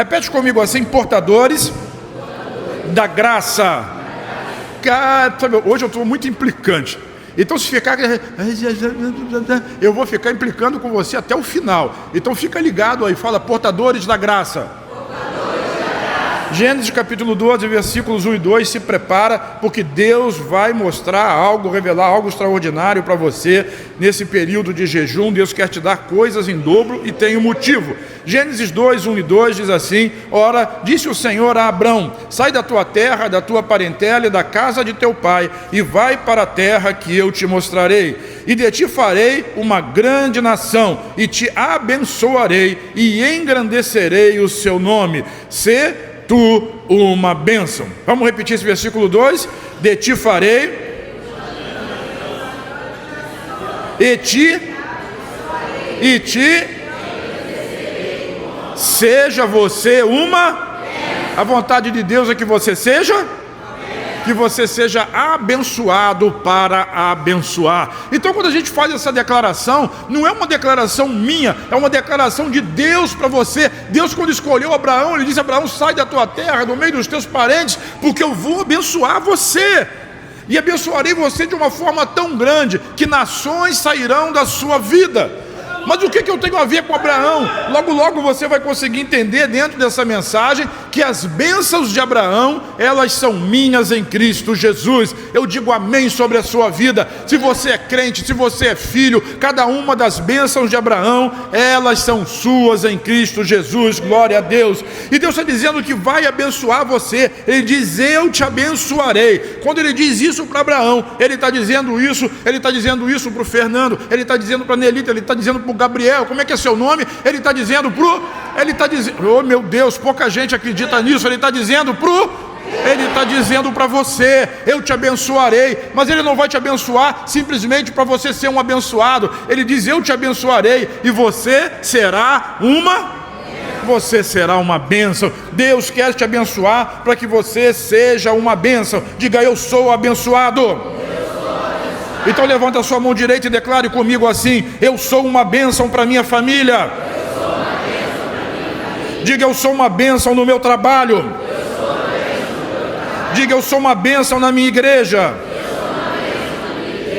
Repete comigo assim: portadores da graça. Hoje eu estou muito implicante. Então se ficar, eu vou ficar implicando com você até o final. Então fica ligado aí, fala: portadores da graça. Gênesis capítulo 12, versículos 1 e 2, se prepara, porque Deus vai mostrar algo, revelar algo extraordinário para você nesse período de jejum. Deus quer te dar coisas em dobro e tem um motivo. Gênesis 2, 1 e 2 diz assim: ora, disse o Senhor a Abrão: sai da tua terra, da tua parentela e da casa de teu pai, e vai para a terra que eu te mostrarei. E de ti farei uma grande nação, e te abençoarei, e engrandecerei o seu nome. Se tu uma bênção. Vamos repetir esse versículo 2: de ti farei, e ti, seja você uma. A vontade de Deus é que você seja abençoado para abençoar. Então, quando a gente faz essa declaração, não é uma declaração minha, é uma declaração de Deus para você. Deus, quando escolheu Abraão, ele disse: Abraão, sai da tua terra, do meio dos teus parentes, porque eu vou abençoar você. E abençoarei você de uma forma tão grande que nações sairão da sua vida. Mas o que eu tenho a ver com Abraão? Logo, logo você vai conseguir entender dentro dessa mensagem que as bênçãos de Abraão, elas são minhas em Cristo Jesus. Eu digo amém sobre a sua vida. Se você é crente, se você é filho, cada uma das bênçãos de Abraão, elas são suas em Cristo Jesus. Glória a Deus. E Deus está dizendo que vai abençoar você. Ele diz: eu te abençoarei. Quando ele diz isso para Abraão, ele está dizendo isso para o Fernando, ele está dizendo para a Nelita, ele está dizendo para o Gabriel. Como é que é seu nome? Ele está dizendo oh meu Deus, pouca gente acredita nisso. Ele está dizendo para você: eu te abençoarei. Mas ele não vai te abençoar simplesmente para você ser um abençoado. Ele diz: eu te abençoarei, e você será uma bênção. Deus quer te abençoar para que você seja uma bênção. Diga: eu sou abençoado. Então levanta a sua mão direita e declare comigo assim: eu sou uma bênção para minha família. Diga: eu sou uma bênção no meu trabalho. Diga: eu sou uma bênção na minha igreja.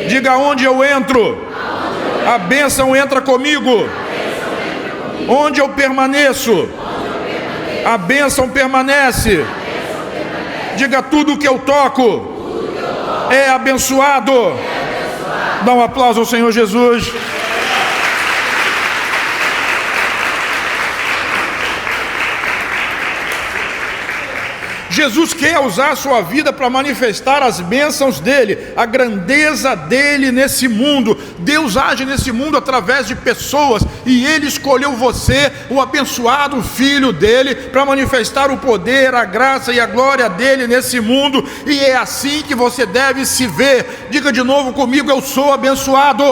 Diga: onde eu entro, a bênção entra comigo. Onde eu permaneço, a bênção permanece. Diga: tudo que eu toco é abençoado. Dá um aplauso ao Senhor Jesus. Jesus quer usar a sua vida para manifestar as bênçãos dele, a grandeza dele nesse mundo. Deus age nesse mundo através de pessoas, e ele escolheu você, o abençoado filho dele, para manifestar o poder, a graça e a glória dele nesse mundo. E é assim que você deve se ver. Diga de novo comigo: eu sou abençoado.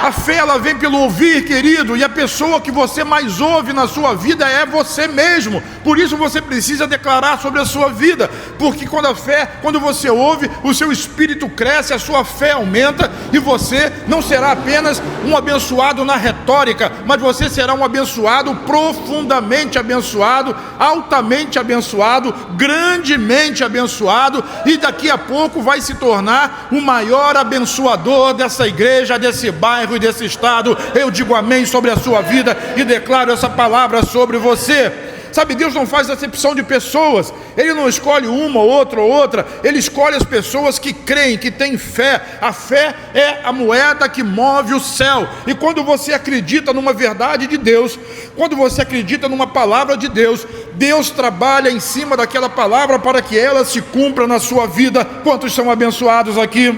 A fé, ela vem pelo ouvir, querido, e a pessoa que você mais ouve na sua vida é você mesmo. Por isso você precisa declarar sobre a sua vida, porque quando você ouve, o seu espírito cresce, a sua fé aumenta, e você não será apenas um abençoado na retórica, mas você será um abençoado, profundamente abençoado, altamente abençoado, grandemente abençoado, e daqui a pouco vai se tornar o maior abençoador dessa igreja, desse bairro e desse estado. Eu digo amém sobre a sua vida e declaro essa palavra sobre você. Sabe, Deus não faz acepção de pessoas. Ele não escolhe uma ou outra. Ele escolhe as pessoas que creem, que têm fé. A fé é a moeda que move o céu. E quando você acredita numa verdade de Deus, quando você acredita numa palavra de Deus, Deus trabalha em cima daquela palavra para que ela se cumpra na sua vida. Quantos são abençoados aqui?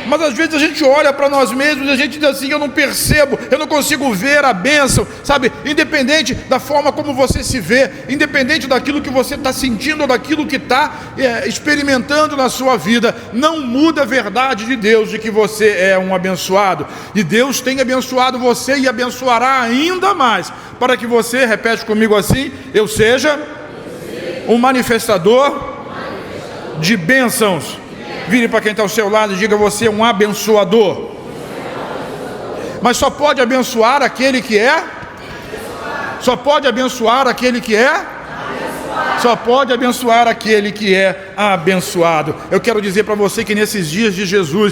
Mas às vezes a gente olha para nós mesmos e a gente diz assim: eu não percebo, eu não consigo ver a bênção. Sabe, independente da forma como você se vê, independente daquilo que você está sentindo ou daquilo que está experimentando na sua vida, não muda a verdade de Deus de que você é um abençoado. E Deus tem abençoado você e abençoará ainda mais, para que você, repete comigo assim: eu seja um manifestador de bênçãos. Vire para quem está ao seu lado e diga: você é um abençoador. Mas só pode abençoar aquele que é Só pode abençoar aquele que é? Só pode abençoar aquele que é abençoado. Eu quero dizer para você que nesses dias de jejum,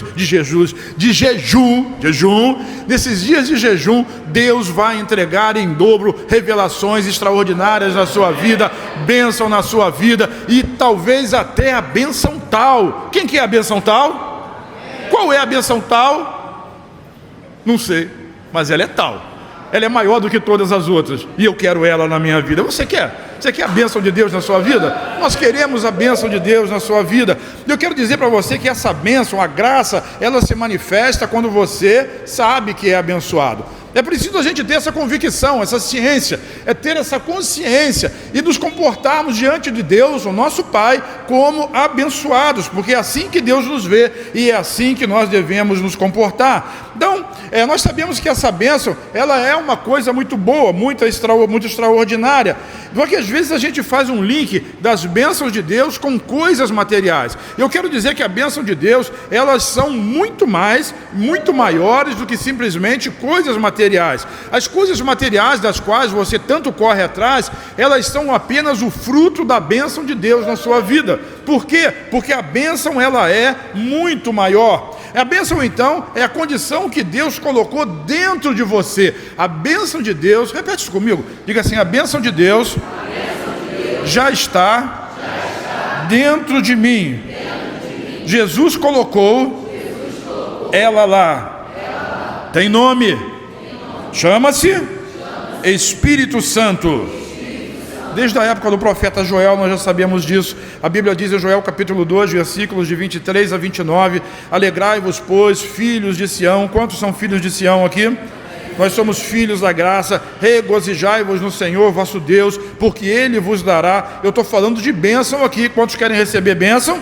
nesses dias de jejum, Deus vai entregar em dobro revelações extraordinárias na sua vida, bênção na sua vida e talvez até a bênção tal. Quem que é a bênção tal? Qual é a bênção tal? Não sei, mas ela é tal. Ela é maior do que todas as outras e eu quero ela na minha vida. Você quer? Você quer a bênção de Deus na sua vida? Nós queremos a bênção de Deus na sua vida. Eu quero dizer para você que essa bênção, a graça, ela se manifesta quando você sabe que é abençoado. É preciso a gente ter essa convicção, essa ciência, é ter essa consciência e nos comportarmos diante de Deus, o nosso Pai, como abençoados, porque é assim que Deus nos vê e é assim que nós devemos nos comportar. Então, nós sabemos que essa bênção, ela é uma coisa muito boa, muito extraordinária, porque às vezes a gente faz um link das bênçãos de Deus com coisas materiais. Eu quero dizer que a bênção de Deus, elas são muito maiores do que simplesmente coisas materiais. As coisas materiais das quais você tanto corre atrás, elas são apenas o fruto da bênção de Deus na sua vida. Por quê? Porque a bênção, ela é muito maior. A bênção, então, é a condição que Deus colocou dentro de você. A bênção de Deus, repete isso comigo, diga assim: a bênção de Deus já está dentro de mim. Jesus colocou ela lá. Tem nome. Chama-se Espírito Santo. Desde a época do profeta Joel nós já sabemos disso. A Bíblia diz em Joel capítulo 2, versículos de 23 a 29: alegrai-vos, pois, filhos de Sião. Quantos são filhos de Sião aqui? Nós somos filhos da graça. Regozijai-vos no Senhor vosso Deus, porque Ele vos dará. Eu estou falando de bênção aqui. Quantos querem receber bênção?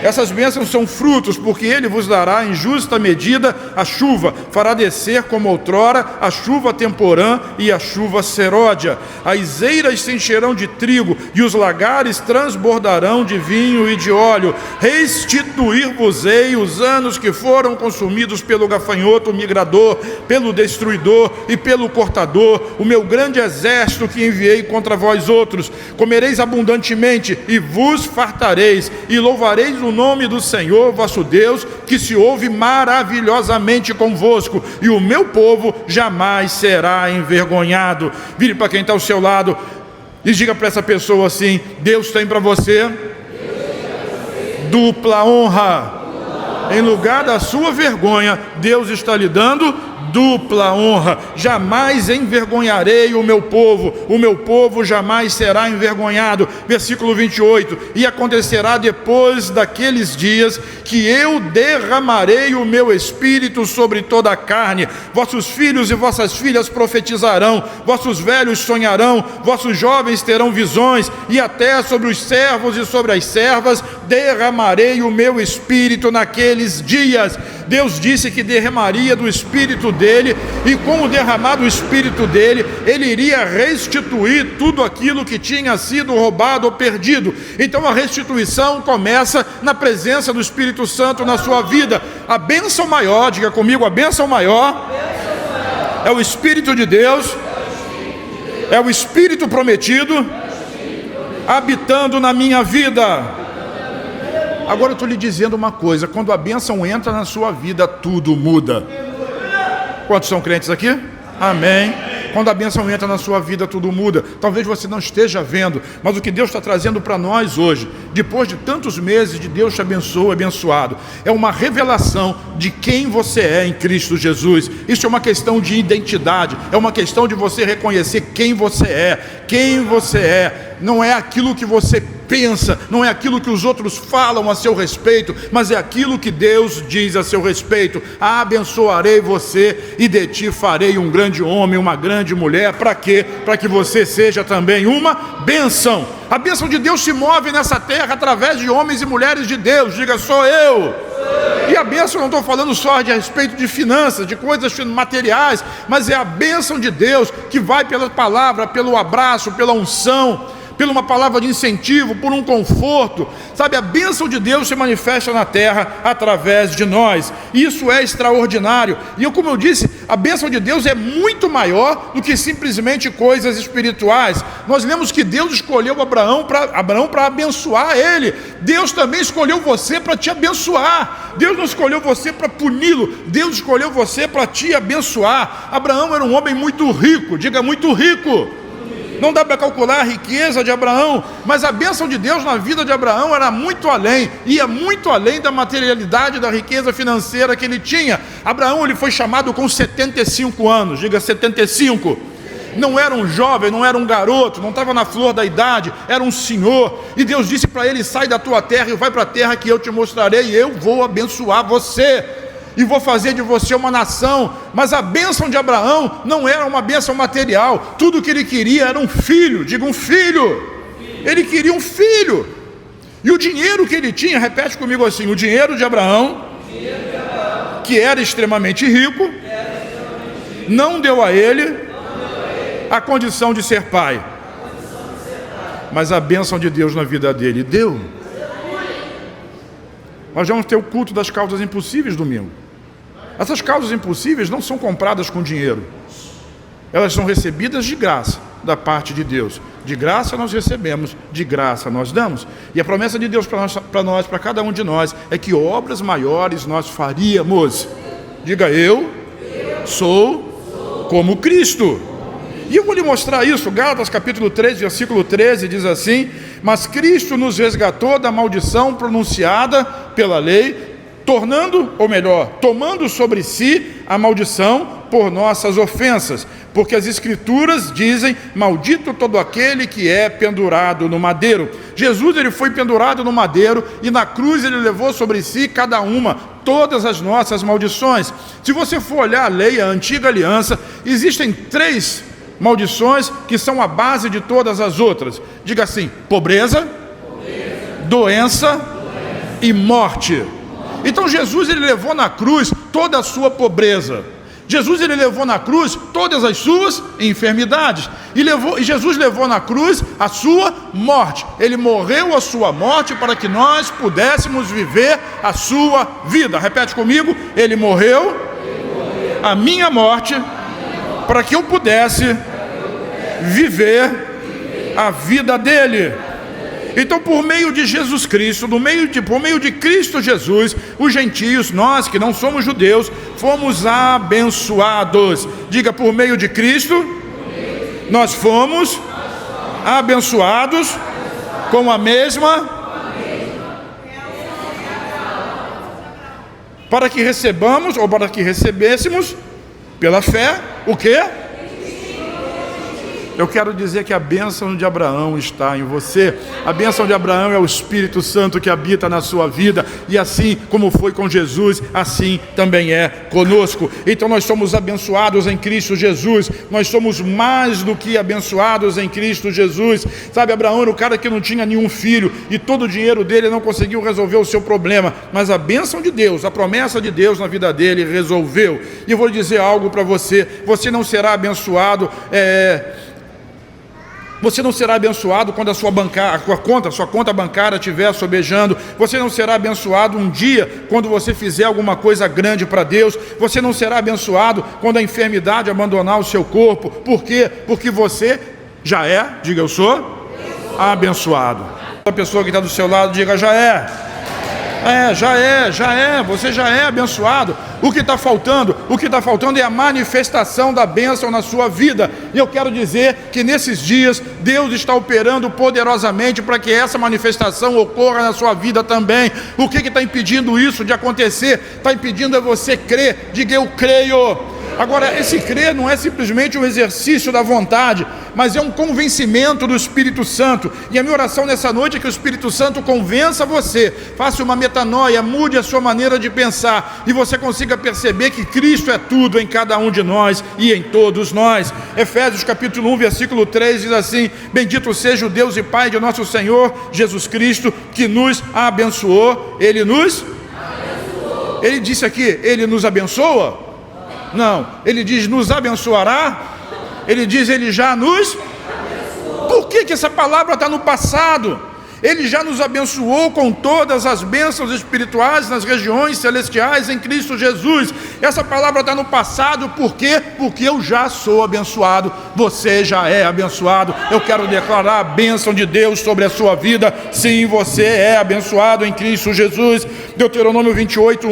Essas bênçãos são frutos, porque Ele vos dará em justa medida a chuva, fará descer como outrora a chuva temporã e a chuva seródia. As eiras se encherão de trigo e os lagares transbordarão de vinho e de óleo. Restituir-vos-ei os anos que foram consumidos pelo gafanhoto migrador, pelo destruidor e pelo cortador, o meu grande exército que enviei contra vós outros. Comereis abundantemente e vos fartareis, e louvareis o nome do Senhor vosso Deus, que se ouve maravilhosamente convosco, e o meu povo jamais será envergonhado. Vire para quem está ao seu lado e diga para essa pessoa assim: Deus tem para você dupla honra. Em lugar da sua vergonha, Deus está lhe dando dupla honra. Jamais envergonharei o meu povo jamais será envergonhado. Versículo 28: e acontecerá depois daqueles dias que eu derramarei o meu espírito sobre toda a carne. Vossos filhos e vossas filhas profetizarão, vossos velhos sonharão, vossos jovens terão visões, e até sobre os servos e sobre as servas derramarei o meu espírito naqueles dias. Deus disse que derramaria do espírito dele, e com o derramar do espírito dele, ele iria restituir tudo aquilo que tinha sido roubado ou perdido. Então a restituição começa na presença do Espírito Santo na sua vida. A bênção maior, diga comigo, a bênção maior é o Espírito de Deus, é o Espírito prometido habitando na minha vida. Agora eu estou lhe dizendo uma coisa: quando a bênção entra na sua vida, tudo muda. Quantos são crentes aqui? Amém. Quando a bênção entra na sua vida, tudo muda. Talvez você não esteja vendo, mas o que Deus está trazendo para nós hoje, depois de tantos meses de Deus te abençoado, é uma revelação de quem você é em Cristo Jesus. Isso é uma questão de identidade, é uma questão de você reconhecer quem você é. Quem você é não é aquilo que você pensa, não é aquilo que os outros falam a seu respeito, mas é aquilo que Deus diz a seu respeito. Abençoarei você e de ti farei um grande homem, uma grande mulher. Para quê? Para que você seja também uma bênção. A bênção de Deus se move nessa terra através de homens e mulheres de Deus. Diga: sou eu. E a bênção, não estou falando só a respeito de finanças, de coisas materiais, mas é a bênção de Deus que vai pela palavra, pelo abraço, pela unção, por uma palavra de incentivo, por um conforto. Sabe, a bênção de Deus se manifesta na terra através de nós. Isso é extraordinário. E como eu disse, a bênção de Deus é muito maior do que simplesmente coisas espirituais. Nós lemos que Deus escolheu Abraão para abençoar ele. Deus também escolheu você para te abençoar. Deus não escolheu você para puni-lo. Deus escolheu você para te abençoar. Abraão era um homem muito rico. Diga, muito rico. Não dá para calcular a riqueza de Abraão, mas a bênção de Deus na vida de Abraão era muito além, ia muito além da materialidade, da riqueza financeira que ele tinha. Abraão, ele foi chamado com 75 anos, diga 75. Não era um jovem, não era um garoto, não estava na flor da idade, era um senhor. E Deus disse para ele: sai da tua terra e vai para a terra que eu te mostrarei, e eu vou abençoar você. E vou fazer de você uma nação. Mas a bênção de Abraão não era uma bênção material. Tudo que ele queria era um filho. Diga, um filho. Ele queria um filho. E o dinheiro que ele tinha, repete comigo assim: o dinheiro de Abraão, que era extremamente rico, não deu a ele a condição de ser pai. Mas a bênção de Deus na vida dele deu. Nós vamos ter o culto das causas impossíveis domingo. Essas causas impossíveis não são compradas com dinheiro. Elas são recebidas de graça da parte de Deus. De graça nós recebemos, de graça nós damos. E a promessa de Deus para nós, para cada um de nós, é que obras maiores nós faríamos. Diga, eu sou como Cristo. E eu vou lhe mostrar isso. Gálatas capítulo 3, versículo 13 diz assim: mas Cristo nos resgatou da maldição pronunciada pela lei, tomando sobre si a maldição por nossas ofensas, porque as Escrituras dizem: maldito todo aquele que é pendurado no madeiro. Jesus, ele foi pendurado no madeiro, e na cruz ele levou sobre si todas as nossas maldições. Se você for olhar a lei, a antiga aliança, existem 3 maldições que são a base de todas as outras. Diga assim: pobreza, doença e morte. Então Jesus, ele levou na cruz toda a sua pobreza. Jesus, ele levou na cruz todas as suas enfermidades. E Jesus levou na cruz a sua morte. Ele morreu a sua morte para que nós pudéssemos viver a sua vida. Repete comigo: ele morreu a minha morte para que eu pudesse viver a vida dele. Então, por meio de Jesus Cristo, por meio de Cristo Jesus, os gentios, nós que não somos judeus, fomos abençoados. Diga, por meio de Cristo, nós fomos abençoados com a mesma, para que recebamos, ou para que recebêssemos, pela fé, o quê? Eu quero dizer que a bênção de Abraão está em você. A bênção de Abraão é o Espírito Santo que habita na sua vida. E assim como foi com Jesus, assim também é conosco. Então nós somos abençoados em Cristo Jesus. Nós somos mais do que abençoados em Cristo Jesus. Sabe, Abraão era o cara que não tinha nenhum filho, e todo o dinheiro dele não conseguiu resolver o seu problema. Mas a bênção de Deus, a promessa de Deus na vida dele resolveu. E eu vou dizer algo para você: você não será abençoado Você não será abençoado quando a sua conta bancária estiver sobejando. Você não será abençoado um dia quando você fizer alguma coisa grande para Deus. Você não será abençoado quando a enfermidade abandonar o seu corpo. Por quê? Porque você já é, diga, eu sou abençoado. A pessoa que está do seu lado, diga, já é. Você já é abençoado. O que está faltando? O que está faltando é a manifestação da bênção na sua vida. E eu quero dizer que nesses dias Deus está operando poderosamente para que essa manifestação ocorra na sua vida também. O que está impedindo isso de acontecer? Está impedindo é você crer. Diga, eu creio. Agora, esse crer não é simplesmente um exercício da vontade, mas é um convencimento do Espírito Santo. E a minha oração nessa noite é que o Espírito Santo convença você, faça uma metanoia, mude a sua maneira de pensar, e você consiga perceber que Cristo é tudo em cada um de nós e em todos nós. Efésios capítulo 1, versículo 3 diz assim: bendito seja o Deus e Pai de nosso Senhor Jesus Cristo, que nos abençoou. Ele disse aqui, ele nos abençoa? Não, ele diz nos abençoará. Ele diz, ele já nos... Por que que essa palavra está no passado? Ele já nos abençoou com todas as bênçãos espirituais nas regiões celestiais em Cristo Jesus. Essa palavra está no passado, por quê? Porque eu já sou abençoado, você já é abençoado. Eu quero declarar a bênção de Deus sobre a sua vida. Sim, você é abençoado em Cristo Jesus. Deuteronômio 28,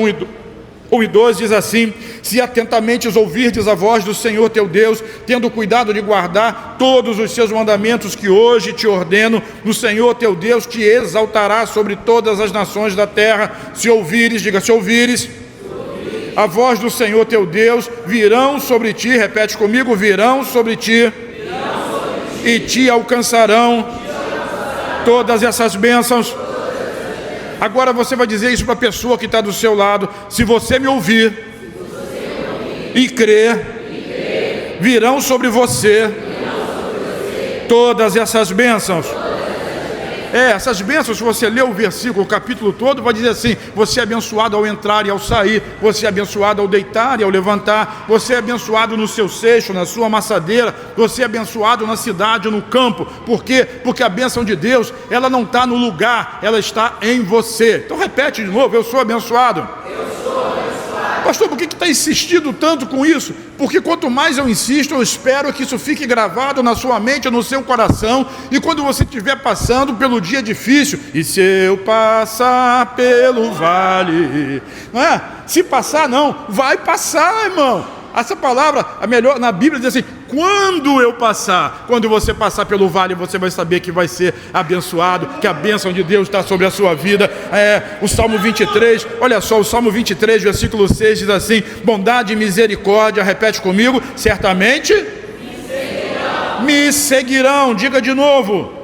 1 e 2 diz assim: se atentamente ouvirdes a voz do Senhor teu Deus, tendo cuidado de guardar todos os seus mandamentos que hoje te ordeno, no Senhor teu Deus te exaltará sobre todas as nações da terra. Se ouvires, diga, se ouvires a voz do Senhor teu Deus, virão sobre ti, repete comigo, virão sobre ti e te alcançarão todas essas bênçãos. Agora você vai dizer isso para a pessoa que está do seu lado: se você me ouvir e crer, virão sobre você todas essas bênçãos. Essas bênçãos, se você ler o versículo, o capítulo todo, vai dizer assim: você é abençoado ao entrar e ao sair, você é abençoado ao deitar e ao levantar, você é abençoado no seu seixo, na sua amassadeira, você é abençoado na cidade, no campo. Por quê? Porque a bênção de Deus, ela não está no lugar, ela está em você. Então repete de novo: eu sou abençoado. Pastor, por que está insistindo tanto com isso? Porque quanto mais eu insisto, eu espero que isso fique gravado na sua mente, no seu coração. E quando você estiver passando pelo dia difícil, e se eu passar pelo vale, não é? Se passar não, vai passar, irmão. Essa palavra, a melhor na Bíblia diz assim: quando eu passar, quando você passar pelo vale, você vai saber que vai ser abençoado, que a bênção de Deus está sobre a sua vida. O Salmo 23, olha só, o Salmo 23, versículo 6 diz assim: bondade e misericórdia, repete comigo, certamente me seguirão, diga de novo,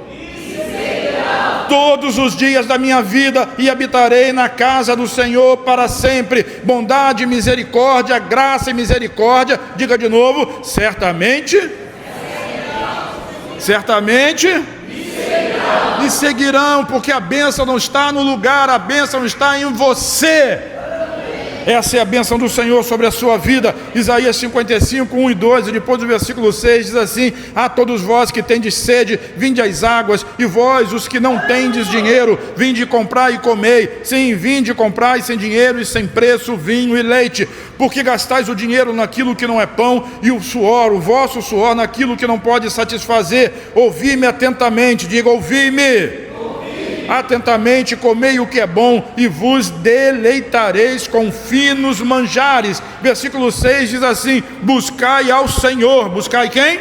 todos os dias da minha vida, e habitarei na casa do Senhor para sempre. Bondade, misericórdia, graça e misericórdia, diga de novo, certamente me seguirão, porque a bênção não está no lugar, a bênção está em você. Essa é a bênção do Senhor sobre a sua vida. Isaías 55, 1 e 2, e depois do versículo 6 diz assim: a todos vós que tendes sede, vinde às águas, e vós, os que não tendes dinheiro, vinde comprar e comei. Sim, vinde comprar sem dinheiro e sem preço vinho e leite. Porque gastais o dinheiro naquilo que não é pão, e o suor, o vosso suor, naquilo que não pode satisfazer. Ouvi-me atentamente, diga, ouvi-me atentamente, comei o que é bom, e vos deleitareis com finos manjares. Versículo 6 diz assim: buscai ao Senhor. Buscai quem?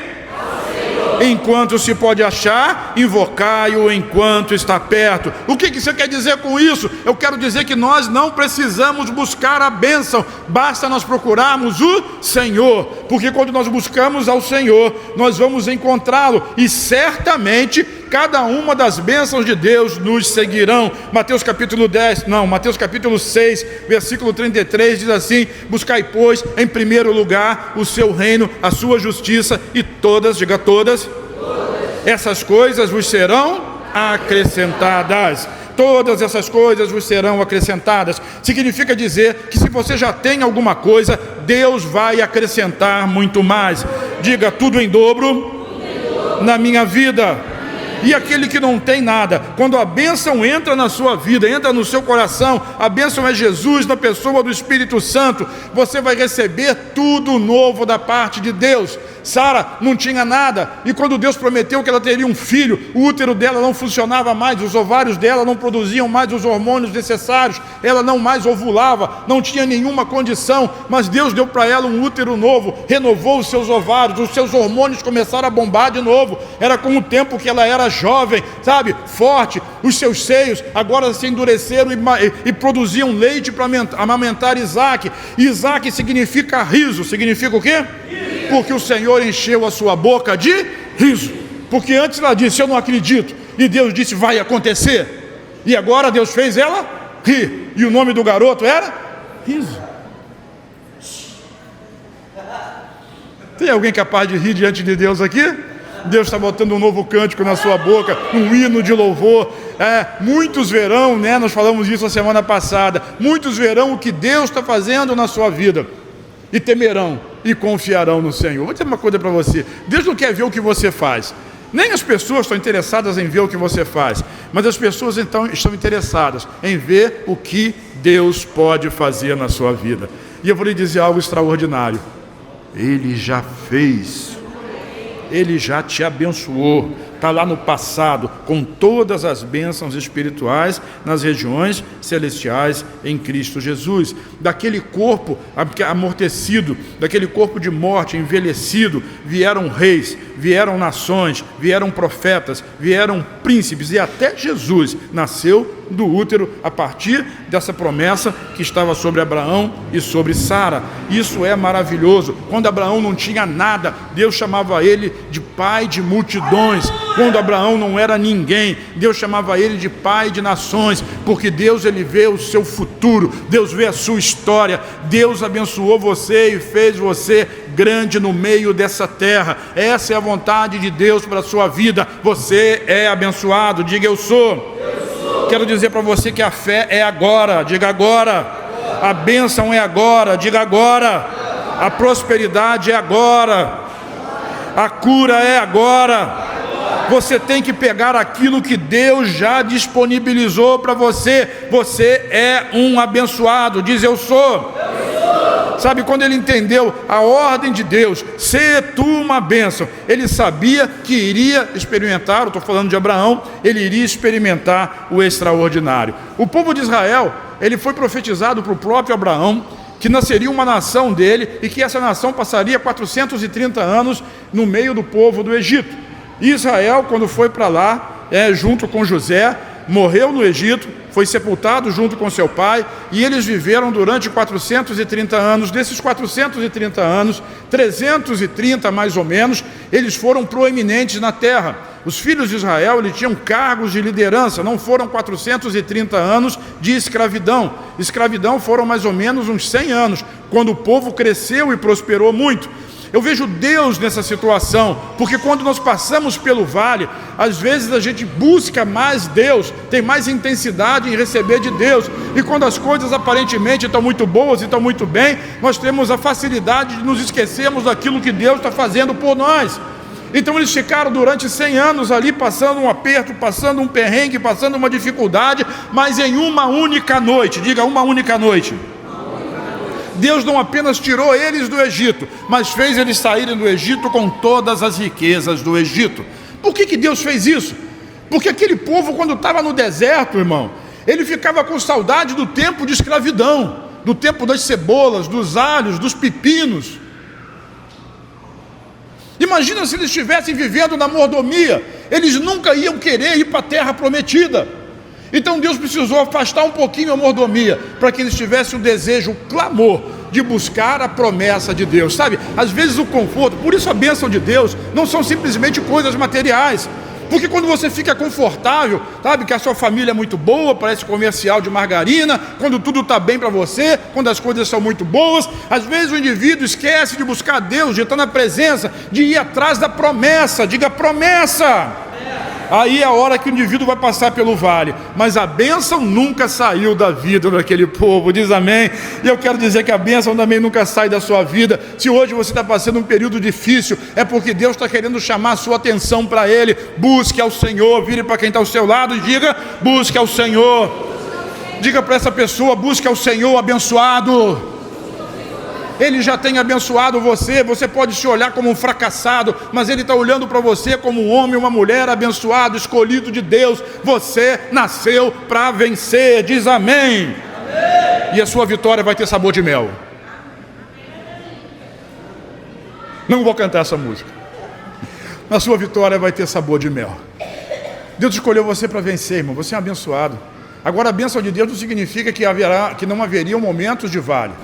Enquanto se pode achar, invocai-o enquanto está perto. O que você quer dizer com isso? Eu quero dizer que nós não precisamos buscar a bênção, basta nós procurarmos o Senhor, porque quando nós buscamos ao Senhor, nós vamos encontrá-lo, e certamente cada uma das bênçãos de Deus nos seguirão. Mateus capítulo 6, versículo 33 diz assim: buscai, pois, em primeiro lugar o seu reino, a sua justiça, e todas, diga todas, essas coisas vos serão acrescentadas. Todas essas coisas vos serão acrescentadas. Significa dizer que se você já tem alguma coisa, Deus vai acrescentar muito mais. Diga, tudo em dobro na minha vida. E aquele que não tem nada, quando a bênção entra na sua vida, entra no seu coração, a bênção é Jesus na pessoa do Espírito Santo, você vai receber tudo novo da parte de Deus. Sara não tinha nada, e quando Deus prometeu que ela teria um filho, o útero dela não funcionava mais, os ovários dela não produziam mais os hormônios necessários, ela não mais ovulava, não tinha nenhuma condição, mas Deus deu para ela um útero novo, renovou os seus ovários, os seus hormônios começaram a bombar de novo. Era com o tempo que ela era jovem, sabe, forte, os seus seios agora se endureceram e produziam leite para amamentar Isaac. Isaac significa riso. Significa o quê? Porque o Senhor encheu a sua boca de riso. Porque antes ela disse, eu não acredito, e Deus disse, vai acontecer. E agora Deus fez ela rir, e o nome do garoto era Riso. Tem alguém capaz de rir diante de Deus aqui? Deus está botando um novo cântico na sua boca, um hino de louvor. Muitos verão, né? Nós falamos isso a semana passada. Muitos verão o que Deus está fazendo na sua vida, e temerão e confiarão no Senhor. Vou dizer uma coisa para você: Deus não quer ver o que você faz, Nem as pessoas estão interessadas em ver o que você faz, mas as pessoas então estão interessadas em ver o que Deus pode fazer na sua vida. E eu vou lhe dizer algo extraordinário. Ele já fez. Ele já te abençoou. Está lá no passado, com todas as bênçãos espirituais nas regiões celestiais em Cristo Jesus. Daquele corpo amortecido, daquele corpo de morte envelhecido, vieram reis, vieram nações, vieram profetas, vieram príncipes, e até Jesus nasceu do útero a partir dessa promessa que estava sobre Abraão e sobre Sara. Isso é maravilhoso. Quando Abraão não tinha nada, Deus chamava ele de pai de multidões. Quando Abraão não era ninguém, Deus chamava ele de pai de nações, porque Deus, ele vê o seu futuro, Deus vê a sua história. Deus abençoou você e fez você grande no meio dessa terra. Essa é a vontade de Deus para a sua vida. Você é abençoado. Diga: eu sou. Quero dizer para você que a fé é agora. Diga: agora. A bênção é agora. Diga: agora. A prosperidade é agora. A cura é agora. Você tem que pegar aquilo que Deus já disponibilizou para você. Você é um abençoado. Diz: eu sou. Sabe, quando ele entendeu a ordem de Deus, ser tu uma bênção, ele sabia que iria experimentar, eu estou falando de Abraão, ele iria experimentar o extraordinário. O povo de Israel, ele foi profetizado para o próprio Abraão, que nasceria uma nação dele, e que essa nação passaria 430 anos no meio do povo do Egito. E Israel, quando foi para lá, junto com José, morreu no Egito, foi sepultado junto com seu pai, e eles viveram durante 430 anos. Desses 430 anos, 330 mais ou menos, eles foram proeminentes na terra. Os filhos de Israel, eles tinham cargos de liderança. Não foram 430 anos de escravidão. Escravidão foram mais ou menos uns 100 anos, quando o povo cresceu e prosperou muito. Eu vejo Deus nessa situação, porque quando nós passamos pelo vale, às vezes a gente busca mais Deus, tem mais intensidade em receber de Deus, e quando as coisas aparentemente estão muito boas e estão muito bem, nós temos a facilidade de nos esquecermos daquilo que Deus está fazendo por nós. Então eles ficaram durante 100 anos ali, passando um aperto, passando um perrengue, passando uma dificuldade, mas em uma única noite, diga: uma única noite, Deus não apenas tirou eles do Egito, mas fez eles saírem do Egito com todas as riquezas do Egito. Por que Deus fez isso? Porque aquele povo, quando estava no deserto, irmão, ele ficava com saudade do tempo de escravidão, do tempo das cebolas, dos alhos, dos pepinos. Imagina se eles estivessem vivendo na mordomia, eles nunca iam querer ir para a terra prometida. Então Deus precisou afastar um pouquinho a mordomia, para que eles tivessem o desejo, o clamor de buscar a promessa de Deus. Sabe, às vezes o conforto, por isso a bênção de Deus não são simplesmente coisas materiais. Porque quando você fica confortável, sabe, que a sua família é muito boa, parece comercial de margarina, quando tudo está bem para você, quando as coisas são muito boas, às vezes o indivíduo esquece de buscar Deus, de estar na presença, de ir atrás da promessa. Diga: promessa. Aí é a hora que o indivíduo vai passar pelo vale, mas a bênção nunca saiu da vida daquele povo. Diz amém. E eu quero dizer que a bênção também nunca sai da sua vida. Se hoje você está passando um período difícil, é porque Deus está querendo chamar a sua atenção para Ele. Busque ao Senhor. Vire para quem está ao seu lado e diga: busque ao Senhor. Diga para essa pessoa: busque ao Senhor, abençoado. Ele já tem abençoado você. Você pode se olhar como um fracassado, mas Ele está olhando para você como um homem, uma mulher abençoado, escolhido de Deus. Você nasceu para vencer. Diz amém. Amém. E a sua vitória vai ter sabor de mel. Não vou cantar essa música. A sua vitória vai ter sabor de mel. Deus escolheu você para vencer, irmão. Você é um abençoado. Agora, a bênção de Deus não significa que não haveriam momentos de vale.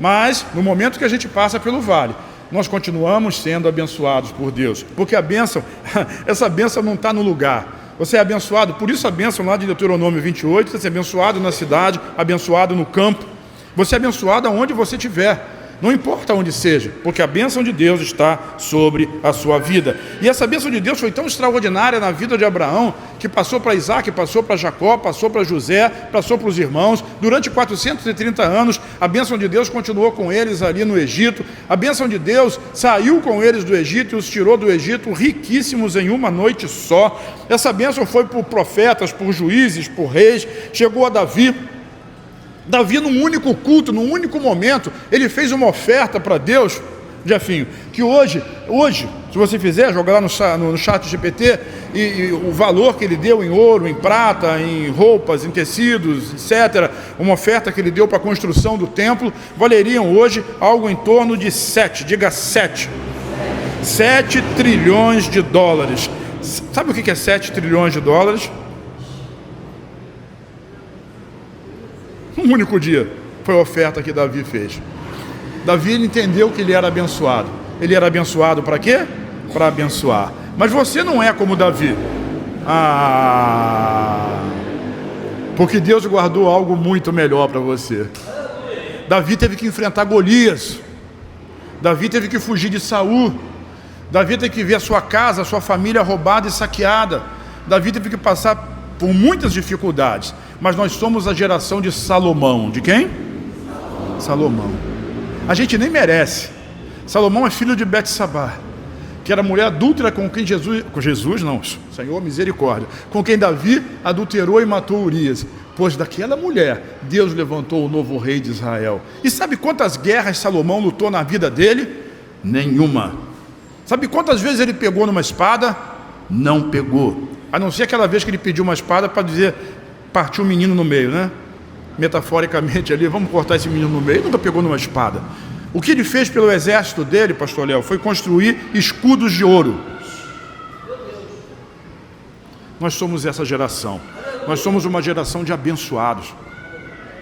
Mas, no momento que a gente passa pelo vale, nós continuamos sendo abençoados por Deus. Porque a bênção, essa bênção não está no lugar. Você é abençoado, por isso a bênção lá de Deuteronômio 28, você é abençoado na cidade, abençoado no campo. Você é abençoado aonde você estiver. Não importa onde seja, porque a bênção de Deus está sobre a sua vida. E essa bênção de Deus foi tão extraordinária na vida de Abraão, que passou para Isaac, passou para Jacó, passou para José, passou para os irmãos. Durante 430 anos, a bênção de Deus continuou com eles ali no Egito. A bênção de Deus saiu com eles do Egito e os tirou do Egito riquíssimos em uma noite só. Essa bênção foi por profetas, por juízes, por reis, chegou a Davi. Davi, num único culto, num único momento, ele fez uma oferta para Deus, Jefinho, que hoje, se você fizer, joga lá no chat GPT, e o valor que ele deu em ouro, em prata, em roupas, em tecidos, etc., uma oferta que ele deu para a construção do templo, valeriam hoje algo em torno de 7 trilhões de dólares. Sabe o que é 7 trilhões de dólares? Um único dia foi a oferta que Davi fez. Davi entendeu que ele era abençoado. Ele era abençoado para quê? Para abençoar. Mas você não é como Davi. Porque Deus guardou algo muito melhor para você. Davi teve que enfrentar Golias. Davi teve que fugir de Saul. Davi teve que ver a sua casa, a sua família roubada e saqueada. Davi teve que passar por muitas dificuldades. Mas nós somos a geração de Salomão. De quem? Salomão. A gente nem merece. Salomão é filho de Betsabá, que era mulher adúltera com quem Senhor misericórdia, com quem Davi adulterou e matou Urias. Pois daquela mulher, Deus levantou o novo rei de Israel. E sabe quantas guerras Salomão lutou na vida dele? Nenhuma. Sabe quantas vezes ele pegou numa espada? Não pegou. A não ser aquela vez que ele pediu uma espada para dizer, partiu o menino no meio, né? Metaforicamente ali, vamos cortar esse menino no meio. Ele nunca pegou numa espada. O que ele fez pelo exército dele, pastor Léo, foi construir escudos de ouro. Nós somos essa geração. Nós somos uma geração de abençoados.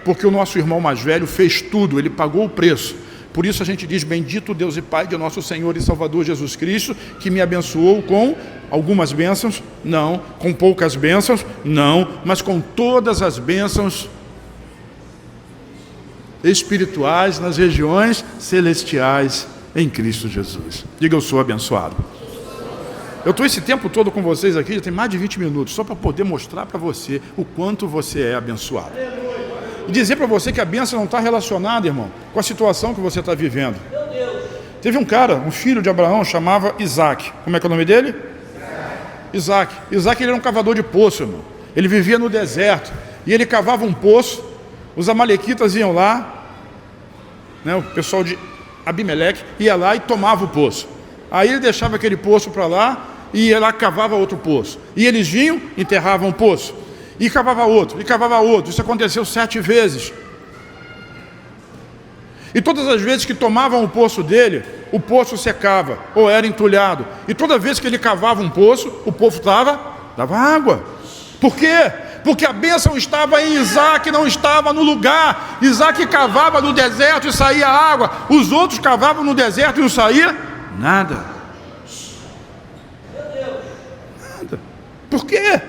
Porque o nosso irmão mais velho fez tudo, ele pagou o preço. Por isso a gente diz, bendito Deus e Pai de nosso Senhor e Salvador Jesus Cristo, que me abençoou com algumas bênçãos, não, com poucas bênçãos, não, mas com todas as bênçãos espirituais nas regiões celestiais em Cristo Jesus. Diga, eu sou abençoado. Eu estou esse tempo todo com vocês aqui, já tem mais de 20 minutos, só para poder mostrar para você o quanto você é abençoado. E dizer para você que a bênção não está relacionada, irmão, com a situação que você está vivendo. Teve um cara, um filho de Abraão, chamava Isaac. Como é que é o nome dele? Isaac. Isaac, ele era um cavador de poço, irmão. Ele vivia no deserto e ele cavava um poço. Os amalequitas iam lá, né, o pessoal de Abimeleque ia lá e tomava o poço. Aí ele deixava aquele poço para lá e ia lá, cavava outro poço. E eles vinham, enterravam o poço. E cavava outro, e cavava outro. Isso aconteceu 7 vezes. E todas as vezes que tomavam o poço dele, o poço secava, ou era entulhado. E toda vez que ele cavava um poço, o povo dava água. Por quê? Porque a bênção estava em Isaac, não estava no lugar. Isaac cavava no deserto e saía água. Os outros cavavam no deserto e não saía nada. Nada. Por quê?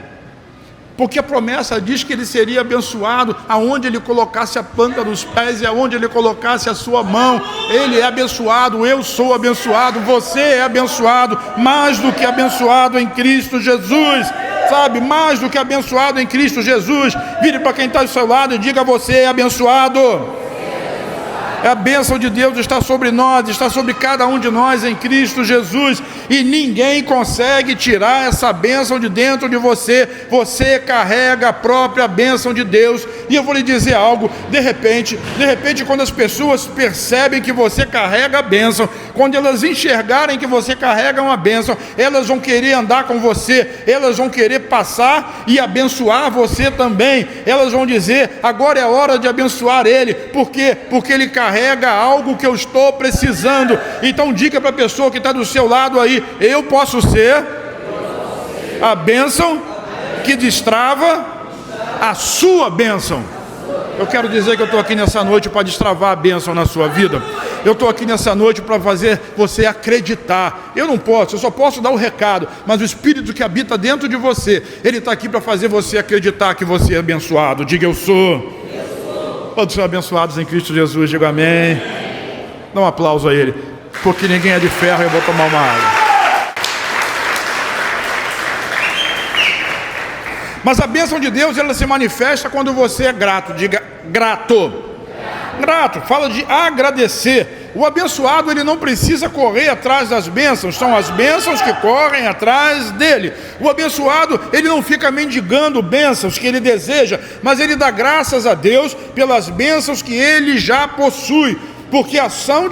Porque a promessa diz que ele seria abençoado aonde ele colocasse a planta dos pés e aonde ele colocasse a sua mão. Ele é abençoado, eu sou abençoado, você é abençoado, mais do que abençoado em Cristo Jesus. Sabe, mais do que abençoado em Cristo Jesus. Vire para quem está do seu lado e diga, você é abençoado. A bênção de Deus está sobre nós, está sobre cada um de nós em Cristo Jesus, e ninguém consegue tirar essa bênção de dentro de você. Você carrega a própria bênção de Deus. E eu vou lhe dizer algo, de repente, quando as pessoas percebem que você carrega a bênção, quando elas enxergarem que você carrega uma bênção, elas vão querer andar com você, elas vão querer passar e abençoar você também. Elas vão dizer, agora é hora de abençoar ele. Por quê? Porque ele carrega algo que eu estou precisando. Então diga para a pessoa que está do seu lado aí, eu posso ser a bênção que destrava a sua bênção. Eu quero dizer que eu estou aqui nessa noite para destravar a bênção na sua vida. Eu estou aqui nessa noite para fazer você acreditar. Eu não posso, eu só posso dar o recado, mas o Espírito que habita dentro de você, ele está aqui para fazer você acreditar que você é abençoado. Diga, eu sou. Todos são abençoados em Cristo Jesus, diga amém. Dá um aplauso a ele, porque ninguém é de ferro. Eu vou tomar uma água. Mas a bênção de Deus, ela se manifesta quando você é grato. Diga grato. Grato, fala de agradecer. O abençoado, ele não precisa correr atrás das bênçãos, são as bênçãos que correm atrás dele. O abençoado, ele não fica mendigando bênçãos que ele deseja, mas ele dá graças a Deus pelas bênçãos que ele já possui. Porque ações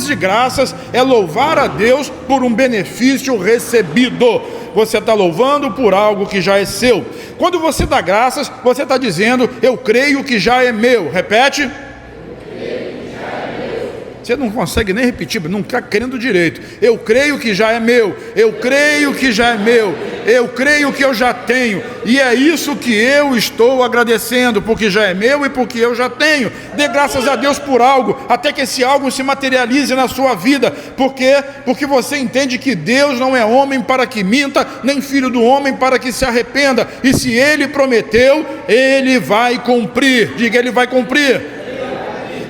de graças é louvar a Deus por um benefício recebido. Você está louvando por algo que já é seu. Quando você dá graças, você está dizendo, eu creio que já é meu. Repete. Você não consegue nem repetir, não está querendo direito. Eu creio que já é meu. Eu creio que já é meu. Eu creio que eu já tenho. E é isso que eu estou agradecendo, porque já é meu e porque eu já tenho. Dê graças a Deus por algo, até que esse algo se materialize na sua vida. Por quê? Porque você entende que Deus não é homem para que minta, nem filho do homem para que se arrependa. E se Ele prometeu, Ele vai cumprir. Diga, Ele vai cumprir.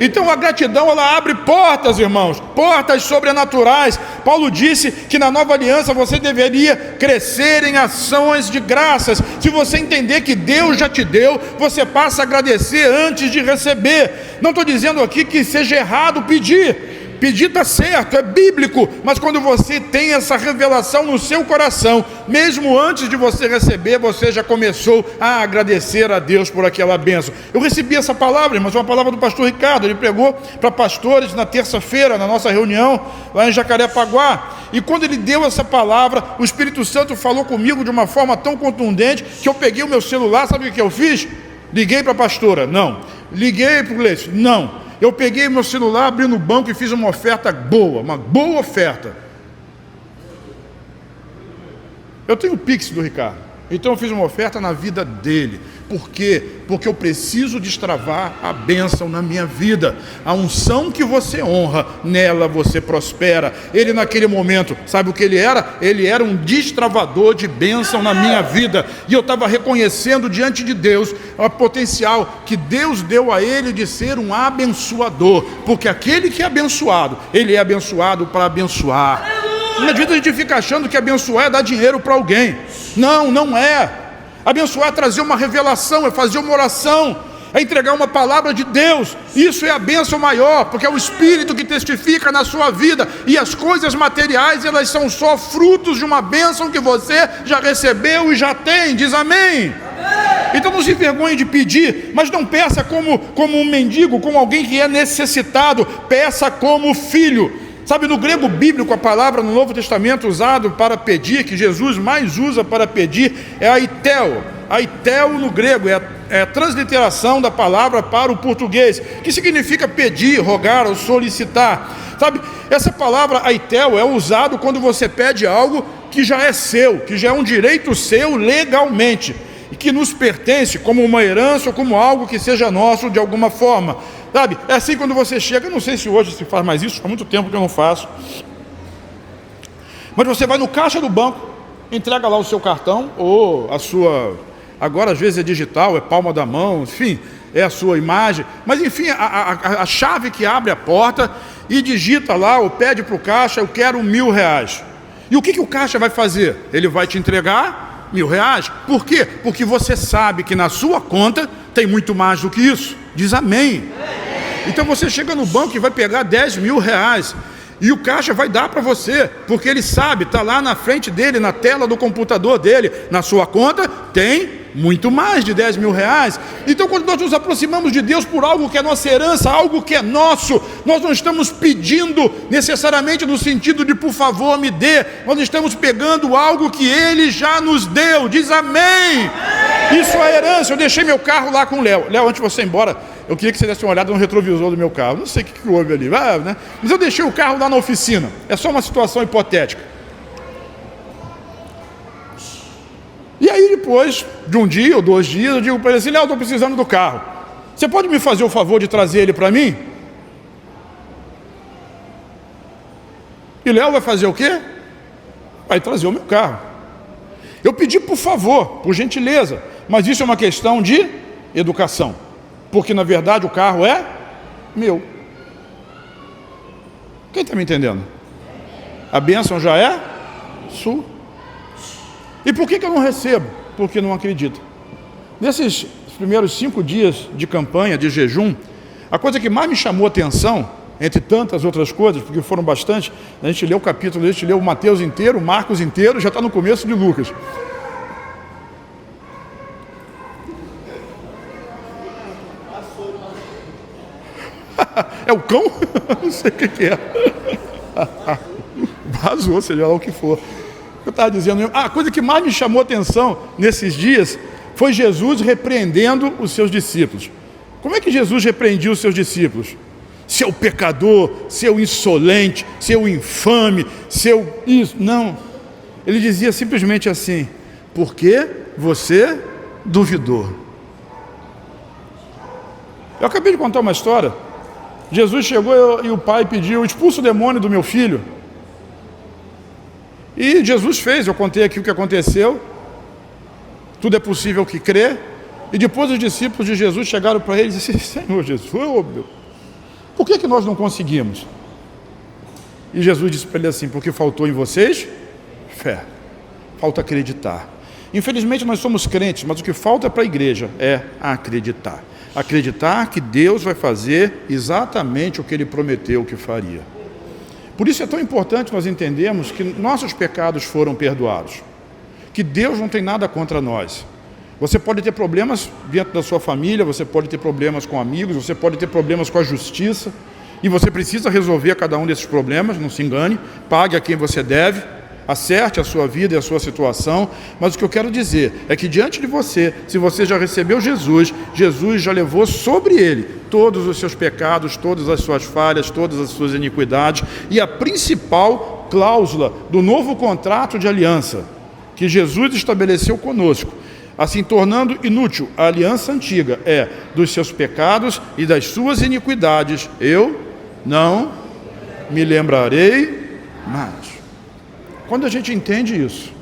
Então a gratidão, ela abre portas, irmãos, portas sobrenaturais. Paulo disse que na nova aliança você deveria crescer em ações de graças. Se você entender que Deus já te deu, você passa a agradecer antes de receber. Não estou dizendo aqui que seja errado pedir. Pedir está certo, é bíblico, mas quando você tem essa revelação no seu coração, mesmo antes de você receber, você já começou a agradecer a Deus por aquela bênção. Eu recebi essa palavra, irmãos, uma palavra do pastor Ricardo. Ele pregou para pastores na terça-feira, na nossa reunião, lá em Jacarepaguá. E quando ele deu essa palavra, o Espírito Santo falou comigo de uma forma tão contundente, que eu peguei o meu celular, sabe o que eu fiz? Liguei para a pastora? Não. Liguei para o Gleice? Não. Eu peguei meu celular, abri no banco e fiz uma oferta boa, uma boa oferta. Eu tenho o Pix do Ricardo, então eu fiz uma oferta na vida dele. Por quê? Porque eu preciso destravar a bênção na minha vida. A unção que você honra, nela você prospera. Ele naquele momento, sabe o que ele era? Ele era um destravador de bênção na minha vida. E eu estava reconhecendo diante de Deus o potencial que Deus deu a ele de ser um abençoador. Porque aquele que é abençoado, ele é abençoado para abençoar. Não adianta a gente ficar achando que abençoar é dar dinheiro para alguém. Não, não é. Abençoar é trazer uma revelação, é fazer uma oração, é entregar uma palavra de Deus. Isso é a bênção maior, porque é o Espírito que testifica na sua vida. E as coisas materiais, elas são só frutos de uma bênção que você já recebeu e já tem. Diz amém. Então não se envergonhe de pedir, mas não peça como um mendigo, como alguém que é necessitado. Peça como filho. Sabe, no grego bíblico, a palavra no Novo Testamento usado para pedir, que Jesus mais usa para pedir, é aitel. Aitel no grego é a transliteração da palavra para o português, que significa pedir, rogar ou solicitar. Sabe, essa palavra aitel é usado quando você pede algo que já é seu, que já é um direito seu legalmente, e que nos pertence como uma herança ou como algo que seja nosso de alguma forma. Sabe, é assim quando você chega, não sei se hoje se faz mais isso, há muito tempo que eu não faço, mas você vai no caixa do banco, entrega lá o seu cartão, ou a sua, agora às vezes é digital, é palma da mão, enfim, é a sua imagem, mas enfim, a chave que abre a porta e digita lá, ou pede para o caixa, eu quero R$1.000. E o que o caixa vai fazer? Ele vai te entregar R$1.000. Por quê? Porque você sabe que na sua conta tem muito mais do que isso. Diz amém. Então você chega no banco e vai pegar R$10.000 e o caixa vai dar para você, porque ele sabe, está lá na frente dele, na tela do computador dele, na sua conta tem muito mais de R$10.000. Então quando nós nos aproximamos de Deus por algo que é nossa herança, algo que é nosso, nós não estamos pedindo necessariamente no sentido de por favor me dê, nós estamos pegando algo que Ele já nos deu. Diz amém. Isso é herança. Eu deixei meu carro lá com o Léo. Léo, antes de você ir embora, eu queria que você desse uma olhada no retrovisor do meu carro. Não sei o que houve ali, né? Mas eu deixei o carro lá na oficina. É só uma situação hipotética. E aí depois de um dia ou 2 dias, eu digo para ele assim: Léo, estou precisando do carro. Você pode me fazer o favor de trazer ele para mim? E Léo vai fazer o quê? Vai trazer o meu carro. Eu pedi por favor, por gentileza, mas isso é uma questão de educação, porque na verdade o carro é meu. Quem está me entendendo? A bênção já é sua. E por que eu não recebo? Porque não acredito. Nesses primeiros 5 dias de campanha, de jejum, a coisa que mais me chamou a atenção, entre tantas outras coisas, porque foram bastante, a gente leu o capítulo, a gente leu o Mateus inteiro, o Marcos inteiro, já está no começo de Lucas. É o cão? Não sei o que é. Vazou, seja lá o que for. Eu estava dizendo, a coisa que mais me chamou a atenção nesses dias foi Jesus repreendendo os seus discípulos. Como é que Jesus repreendia os seus discípulos? Seu pecador, seu insolente, seu infame, seu isso. Não. Ele dizia simplesmente assim: porque você duvidou. Eu acabei de contar uma história. Jesus chegou e o pai pediu: expulsa o demônio do meu filho. E Jesus fez, eu contei aqui o que aconteceu. Tudo é possível que crê. E depois os discípulos de Jesus chegaram para ele e disseram: Senhor Jesus, por que nós não conseguimos? E Jesus disse para ele assim: porque faltou em vocês fé, falta acreditar. Infelizmente nós somos crentes, mas o que falta para a igreja é acreditar. Acreditar que Deus vai fazer exatamente o que Ele prometeu que faria. Por isso é tão importante nós entendermos que nossos pecados foram perdoados, que Deus não tem nada contra nós. Você pode ter problemas dentro da sua família, você pode ter problemas com amigos, você pode ter problemas com a justiça, e você precisa resolver cada um desses problemas, não se engane, pague a quem você deve, acerte a sua vida e a sua situação, mas o que eu quero dizer é que diante de você, se você já recebeu Jesus, Jesus já levou sobre Ele todos os seus pecados, todas as suas falhas, todas as suas iniquidades, e a principal cláusula do novo contrato de aliança que Jesus estabeleceu conosco, assim tornando inútil a aliança antiga, é: dos seus pecados e das suas iniquidades eu não me lembrarei mais. Quando a gente entende isso,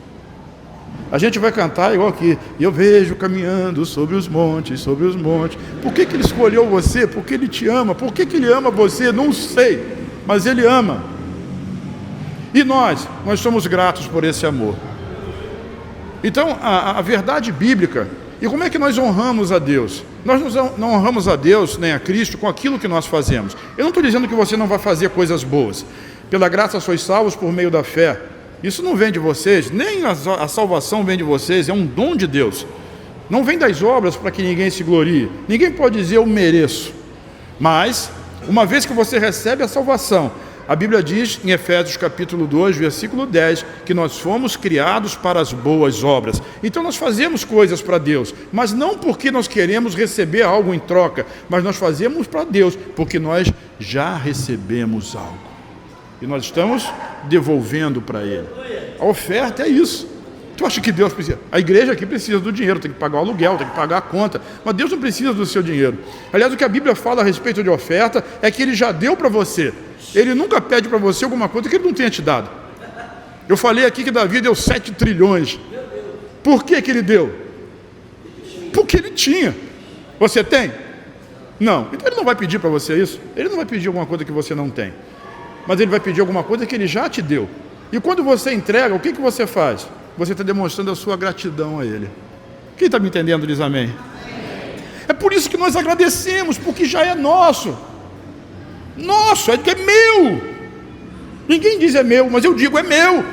a gente vai cantar igual aqui: eu vejo caminhando sobre os montes, sobre os montes. Por que Ele escolheu você? Porque Ele te ama. Por que Ele ama você? Não sei, mas Ele ama. E nós somos gratos por esse amor. Então, a verdade bíblica, e como é que nós honramos a Deus? Nós não honramos a Deus nem a Cristo com aquilo que nós fazemos. Eu não estou dizendo que você não vai fazer coisas boas. Pela graça sois salvos por meio da fé. Isso não vem de vocês, nem a salvação vem de vocês, é um dom de Deus. Não vem das obras para que ninguém se glorie. Ninguém pode dizer eu mereço. Mas, uma vez que você recebe a salvação, a Bíblia diz em Efésios capítulo 2, versículo 10, que nós fomos criados para as boas obras. Então nós fazemos coisas para Deus, mas não porque nós queremos receber algo em troca, mas nós fazemos para Deus porque nós já recebemos algo. E nós estamos devolvendo para Ele. A oferta é isso. Tu acha que Deus precisa? A igreja aqui precisa do dinheiro, tem que pagar o aluguel, tem que pagar a conta. Mas Deus não precisa do seu dinheiro. Aliás, o que a Bíblia fala a respeito de oferta é que Ele já deu para você. Ele nunca pede para você alguma coisa que Ele não tenha te dado. Eu falei aqui que Davi deu 7 trilhões. Por que Ele deu? Porque Ele tinha. Você tem? Não. Então Ele não vai pedir para você isso. Ele não vai pedir alguma coisa que você não tem. Mas Ele vai pedir alguma coisa que Ele já te deu. E quando você entrega, o que você faz? Você está demonstrando a sua gratidão a Ele. Quem está me entendendo diz amém? É por isso que nós agradecemos, porque já é nosso. Nosso, é meu. Ninguém diz é meu, mas eu digo é meu.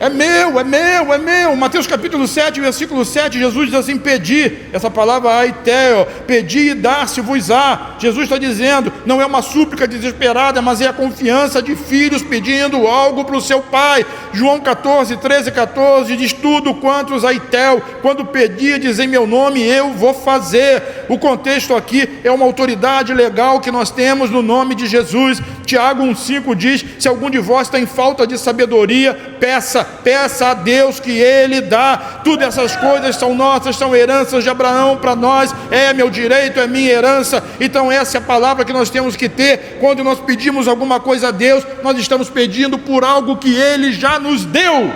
É meu, é meu, é meu. Mateus capítulo 7, versículo 7, Jesus diz assim: pedi, essa palavra aiteo, pedi e dar-se-vos-á. Jesus está dizendo, não é uma súplica desesperada, mas é a confiança de filhos pedindo algo para o seu pai. João 14, 13, 14, diz: tudo quantos aiteo, quando pedirdes em meu nome, eu vou fazer. O contexto aqui é uma autoridade legal que nós temos no nome de Jesus. Tiago 1,5 diz: se algum de vós tem falta de sabedoria, peça a Deus que Ele dá. Tudo essas coisas são nossas, são heranças de Abraão para nós, é meu direito, é minha herança. Então essa é a palavra que nós temos que ter. Quando nós pedimos alguma coisa a Deus, nós estamos pedindo por algo que Ele já nos deu.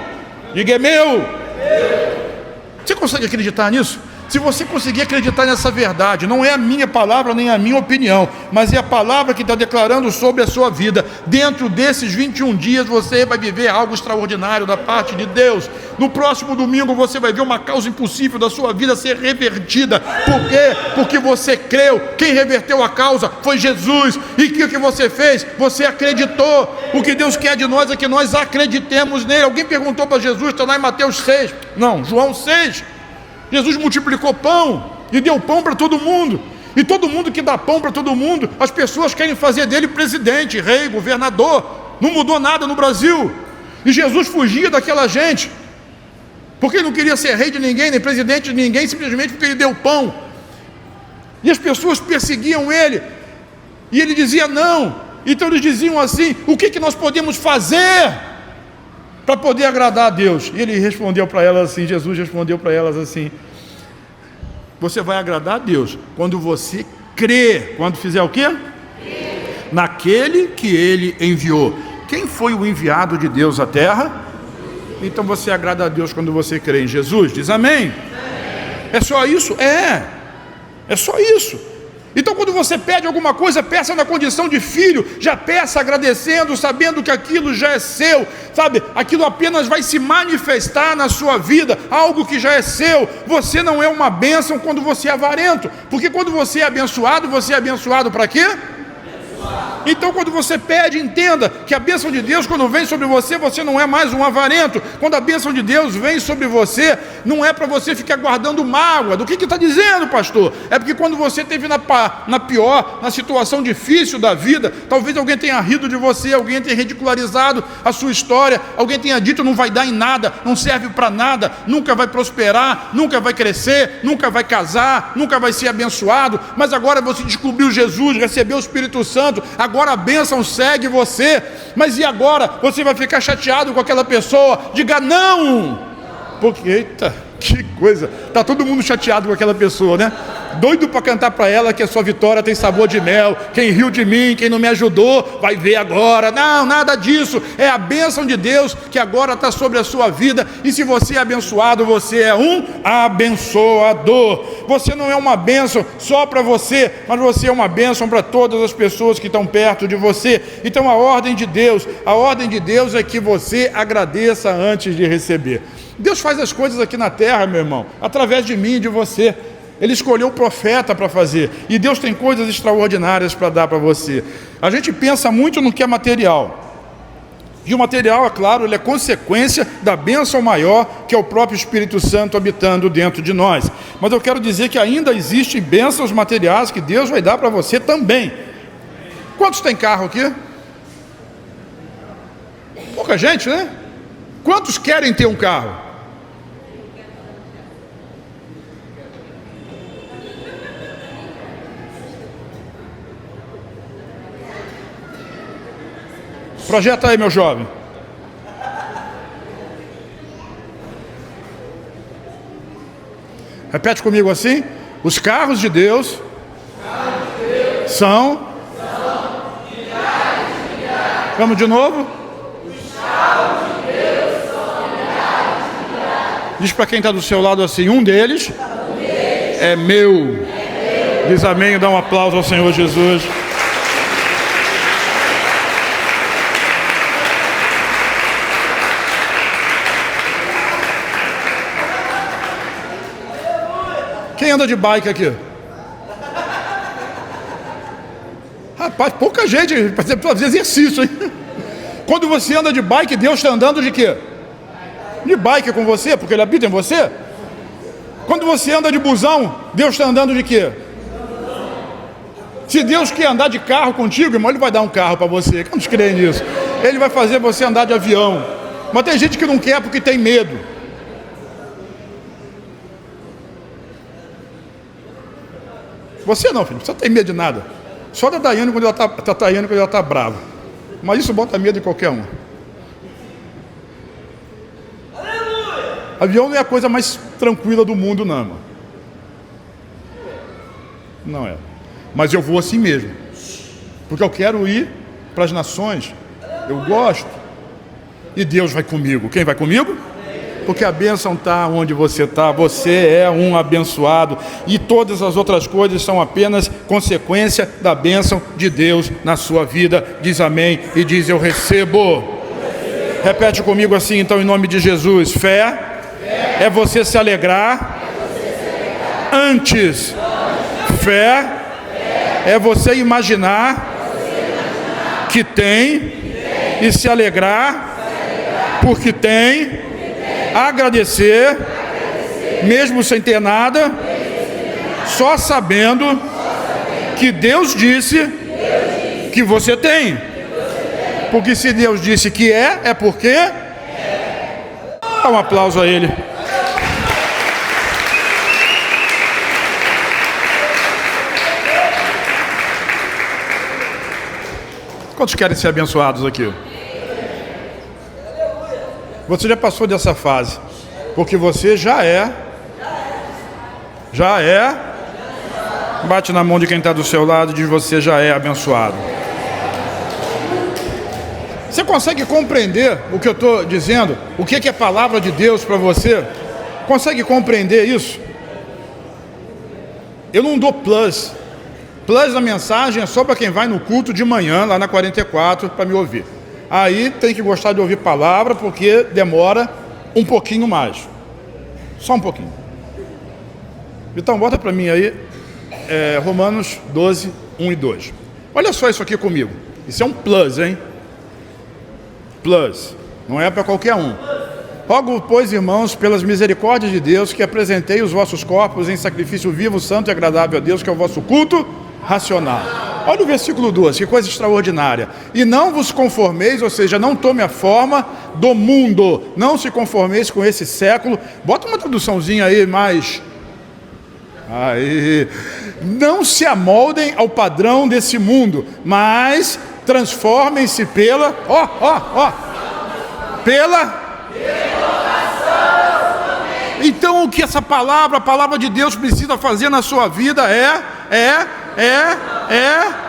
Diga: é meu. Você consegue acreditar nisso? Se você conseguir acreditar nessa verdade, não é a minha palavra nem a minha opinião, mas é a palavra que está declarando sobre a sua vida. Dentro desses 21 dias você vai viver algo extraordinário da parte de Deus. No próximo domingo você vai ver uma causa impossível da sua vida ser revertida. Por quê? Porque você creu. Quem reverteu a causa foi Jesus. E o que você fez? Você acreditou. O que Deus quer de nós é que nós acreditemos nele. Alguém perguntou para Jesus, está lá em Mateus 6, não, João 6. Jesus multiplicou pão e deu pão para todo mundo. E todo mundo que dá pão para todo mundo, as pessoas querem fazer dele presidente, rei, governador. Não mudou nada no Brasil. E Jesus fugia daquela gente, porque ele não queria ser rei de ninguém, nem presidente de ninguém, simplesmente porque ele deu pão. E as pessoas perseguiam ele, e ele dizia não. Então eles diziam assim: o que nós podemos fazer para poder agradar a Deus? E ele respondeu para elas assim, Jesus respondeu para elas assim: você vai agradar a Deus quando você crê. Quando fizer o quê? Naquele que ele enviou. Quem foi o enviado de Deus à terra? Então você agrada a Deus quando você crê em Jesus. Diz amém? É só isso? É só isso. Então quando você pede alguma coisa, peça na condição de filho, já peça agradecendo, sabendo que aquilo já é seu, sabe? Aquilo apenas vai se manifestar na sua vida, algo que já é seu. Você não é uma bênção quando você é avarento, porque quando você é abençoado para quê? Então quando você pede, entenda que a bênção de Deus, quando vem sobre você, você não é mais um avarento. Quando a bênção de Deus vem sobre você, não é para você ficar guardando mágoa. Do que está dizendo, pastor? É porque quando você esteve na pior, na situação difícil da vida, talvez alguém tenha rido de você, alguém tenha ridicularizado a sua história, alguém tenha dito não vai dar em nada, não serve para nada, nunca vai prosperar, nunca vai crescer, nunca vai casar, nunca vai ser abençoado. Mas agora você descobriu Jesus, recebeu o Espírito Santo, agora a bênção segue você. Mas e agora? Você vai ficar chateado com aquela pessoa? Diga não! Porque, eita, que coisa, está todo mundo chateado com aquela pessoa, né? Doido para cantar para ela que a sua vitória tem sabor de mel. Quem riu de mim, quem não me ajudou, vai ver agora. Não, nada disso. É a bênção de Deus que agora está sobre a sua vida. E se você é abençoado, você é um abençoador. Você não é uma bênção só para você, mas você é uma bênção para todas as pessoas que estão perto de você. Então a ordem de Deus é que você agradeça antes de receber. Deus faz as coisas aqui na terra, meu irmão, através de mim e de você. Ele escolheu o profeta para fazer. E Deus tem coisas extraordinárias para dar para você. A gente pensa muito no que é material. E o material, é claro, ele é consequência da bênção maior, que é o próprio Espírito Santo habitando dentro de nós. Mas eu quero dizer que ainda existem bênçãos materiais que Deus vai dar para você também. Quantos tem carro aqui? Pouca gente, né? Quantos querem ter um carro? Projeta aí, meu jovem. Repete comigo assim: os carros de Deus são. Vamos de novo? Os carros de Deus são milhares. Diz para quem está do seu lado assim: um deles é meu. Diz amém, dá um aplauso ao Senhor Jesus. Quem anda de bike aqui? Rapaz, pouca gente para fazer exercício, hein? Quando você anda de bike, Deus está andando de quê? De bike com você, porque Ele habita em você. Quando você anda de busão, Deus está andando de quê? Se Deus quer andar de carro contigo, irmão, Ele vai dar um carro para você. Quantos creem nisso? Ele vai fazer você andar de avião. Mas tem gente que não quer porque tem medo. Você não, filho, você não tem medo de nada. Só da Daiane quando ela está brava. Mas isso bota medo em qualquer um. Aleluia! Avião não é a coisa mais tranquila do mundo, não, irmão. Não é. Mas eu vou assim mesmo. Porque eu quero ir para as nações. Eu gosto. E Deus vai comigo. Quem vai comigo? porque a bênção está onde você está. Você é um abençoado, e todas as outras coisas são apenas consequência da bênção de Deus na sua vida. Diz amém e diz: eu recebo. Repete comigo assim, então, em nome de Jesus. Fé é você se alegrar antes. Fé é você imaginar que tem e se alegrar porque tem, agradecer mesmo sem ter nada, só sabendo que Deus disse que você tem. Porque se Deus disse que é porque... Dá um aplauso a Ele. Quantos querem ser abençoados aqui? Você já passou dessa fase, porque você já é. Bate na mão de quem está do seu lado e diz: você já é abençoado. Você consegue compreender o que eu estou dizendo? O que é palavra de Deus para você? Consegue compreender isso? Eu não dou plus. Plus da mensagem é só para quem vai no culto de manhã, lá na 44, para me ouvir. Aí tem que gostar de ouvir palavra, porque demora um pouquinho mais. Só um pouquinho. Então, bota para mim aí, Romanos 12, 1 e 2. Olha só isso aqui comigo. Isso é um plus, hein? Plus. Não é para qualquer um. Rogo, pois, irmãos, pelas misericórdias de Deus, que apresentei os vossos corpos em sacrifício vivo, santo e agradável a Deus, que é o vosso culto racional. Olha o versículo 2, que coisa extraordinária. E não vos conformeis, ou seja, não tome a forma do mundo. Não se conformeis com esse século. Bota uma traduçãozinha aí mais... Aí. Não se amoldem ao padrão desse mundo, mas transformem-se pela... Pela... Então o que essa palavra, a palavra de Deus precisa fazer na sua vida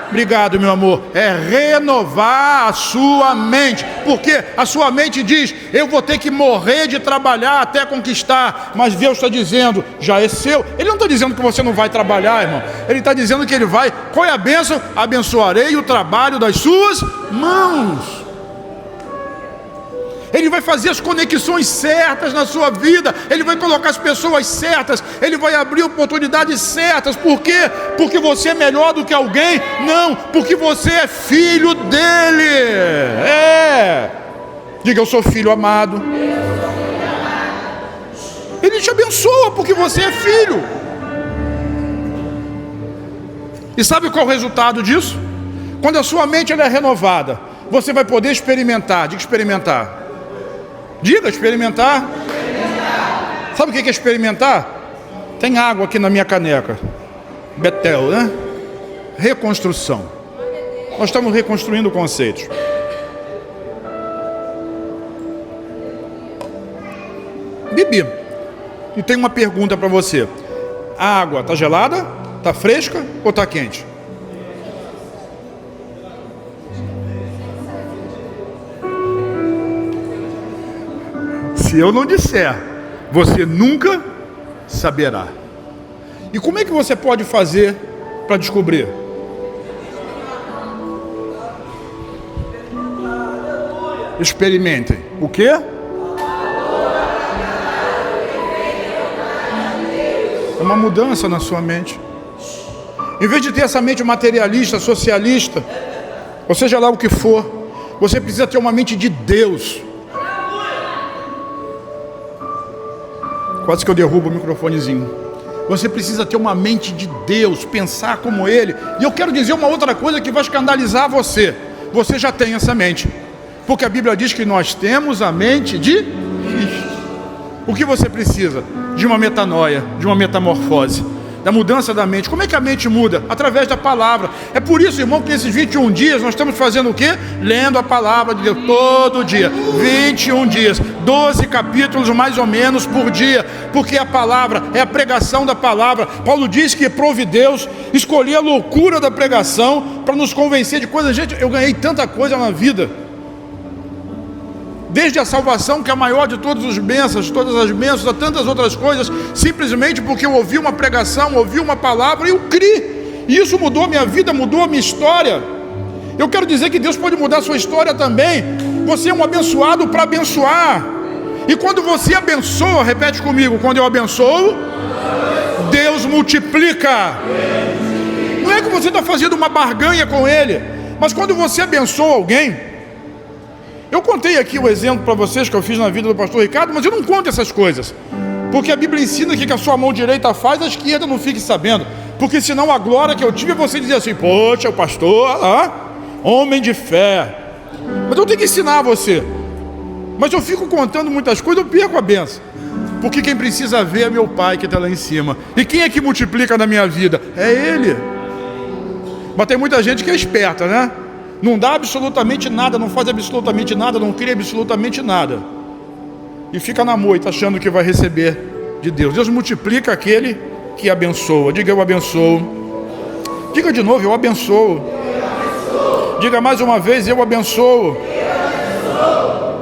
obrigado, meu amor, é renovar a sua mente. Porque a sua mente diz: eu vou ter que morrer de trabalhar até conquistar. Mas Deus está dizendo: já é seu. Ele não está dizendo que você não vai trabalhar, irmão. Ele está dizendo que ele vai. Qual é a bênção? Abençoarei o trabalho das suas mãos. Ele vai fazer as conexões certas na sua vida. Ele vai colocar as pessoas certas. Ele vai abrir oportunidades certas. Por quê? Porque você é melhor do que alguém? Não, porque você é filho dele. Diga: eu sou filho amado. Ele te abençoa porque você é filho. E sabe qual é o resultado disso? Quando a sua mente ela é renovada, você vai poder experimentar. Diga: experimentar. Diga: experimentar. Sabe o que é experimentar? Tem água aqui na minha caneca. Betel, né? Reconstrução. Nós estamos reconstruindo conceitos. Bibi, e tem uma pergunta para você. A água está gelada? Está fresca ou está quente? Se eu não disser, você nunca saberá. E como é que você pode fazer para descobrir? Experimentem. O quê? É uma mudança na sua mente. Em vez de ter essa mente materialista, socialista, ou seja lá o que for, você precisa ter uma mente de Deus. Quase que eu derrubo o microfonezinho. Você precisa ter uma mente de Deus, pensar como Ele. E eu quero dizer uma outra coisa que vai escandalizar você. Você já tem essa mente. Porque a Bíblia diz que nós temos a mente de Cristo. O que você precisa? De uma metanoia, de uma metamorfose, da mudança da mente. Como é que a mente muda? Através da palavra. É por isso, irmão, que nesses 21 dias nós estamos fazendo o quê? Lendo a palavra de Deus todo dia. 21 dias, 12 capítulos mais ou menos por dia. Porque a palavra é a pregação da palavra. Paulo diz que prove Deus escolher a loucura da pregação para nos convencer de coisas. Gente, eu ganhei tanta coisa na vida desde a salvação, que é a maior de todas as bênçãos, a tantas outras coisas, simplesmente porque eu ouvi uma pregação, ouvi uma palavra e eu criei. E isso mudou a minha vida, mudou a minha história. Eu quero dizer que Deus pode mudar a sua história também. Você é um abençoado para abençoar. E quando você abençoa, repete comigo, quando eu abençoo, Deus multiplica. Não é que você está fazendo uma barganha com Ele, mas quando você abençoa alguém, eu contei aqui o exemplo para vocês que eu fiz na vida do pastor Ricardo, mas eu não conto essas coisas, porque a Bíblia ensina que a sua mão direita faz, a esquerda não fique sabendo, porque senão a glória que eu tive é você dizer assim, poxa, o pastor, homem de fé. Mas eu tenho que ensinar você. Mas eu fico contando muitas coisas, eu perco a benção. Porque quem precisa ver é meu Pai que está lá em cima. E quem é que multiplica na minha vida? É Ele. Mas tem muita gente que é esperta, né? Não dá absolutamente nada, não faz absolutamente nada, não cria absolutamente nada. E fica na moita achando que vai receber de Deus. Deus multiplica aquele que abençoa. Diga, eu abençoo. Diga de novo, eu abençoo. Diga mais uma vez, eu abençoo.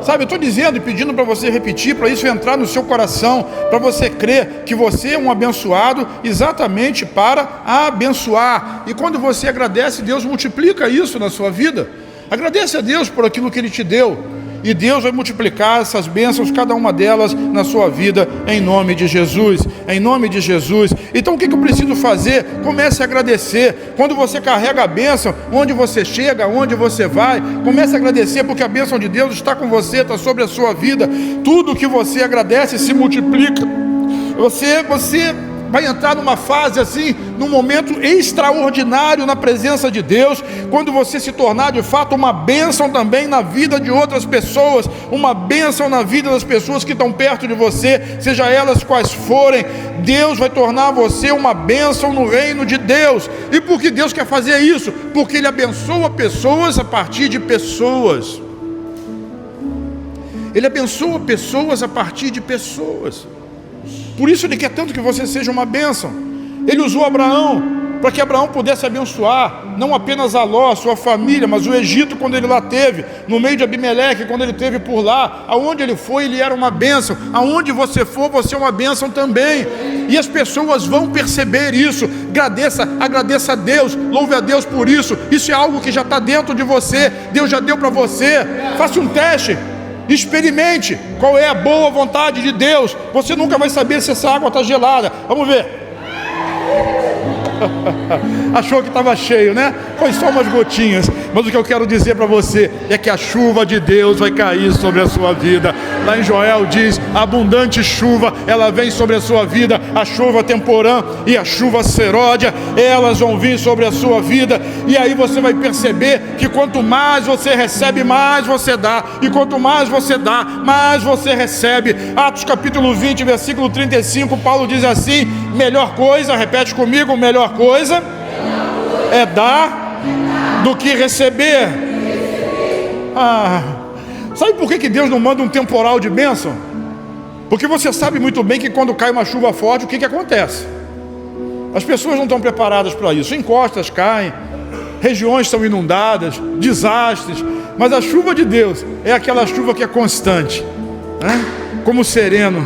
Sabe, eu estou dizendo e pedindo para você repetir, para isso entrar no seu coração, para você crer que você é um abençoado exatamente para abençoar. E quando você agradece, Deus multiplica isso na sua vida. Agradece a Deus por aquilo que Ele te deu. E Deus vai multiplicar essas bênçãos, cada uma delas, na sua vida, em nome de Jesus. Em nome de Jesus. Então o que eu preciso fazer? Comece a agradecer. Quando você carrega a bênção, onde você chega, onde você vai, comece a agradecer, porque a bênção de Deus está com você, está sobre a sua vida. Tudo que você agradece se multiplica. Você vai entrar numa fase assim, num momento extraordinário na presença de Deus, quando você se tornar de fato uma bênção também na vida de outras pessoas, uma bênção na vida das pessoas que estão perto de você, seja elas quais forem. Deus vai tornar você uma bênção no reino de Deus. E por que Deus quer fazer isso? Porque Ele abençoa pessoas a partir de pessoas. Ele abençoa pessoas a partir de pessoas. Por isso Ele quer tanto que você seja uma bênção. Ele usou Abraão para que Abraão pudesse abençoar não apenas a Ló, sua família, mas o Egito quando ele lá teve, no meio de Abimeleque quando ele teve por lá. Aonde ele foi, ele era uma bênção. Aonde você for, você é uma bênção também. E as pessoas vão perceber isso. Agradeça a Deus, louve a Deus por isso. Isso é algo que já está dentro de você. Deus já deu para você. Faça um teste. Experimente qual é a boa vontade de Deus. Você nunca vai saber se essa água está gelada. Vamos ver. Achou que estava cheio, né? Foi só umas gotinhas. Mas o que eu quero dizer para você é que a chuva de Deus vai cair sobre a sua vida. Lá em Joel diz, a abundante chuva, ela vem sobre a sua vida. A chuva temporã e a chuva seródia, elas vão vir sobre a sua vida. E aí você vai perceber que quanto mais você recebe, mais você dá. E quanto mais você dá, mais você recebe. Atos capítulo 20, versículo 35, Paulo diz assim, melhor coisa, repete comigo, melhor coisa é dar do que receber. Sabe por que Deus não manda um temporal de bênção? Porque você sabe muito bem que quando cai uma chuva forte, o que acontece? As pessoas não estão preparadas para isso. Encostas caem, regiões são inundadas, desastres. Mas a chuva de Deus é aquela chuva que é constante, né? Como sereno,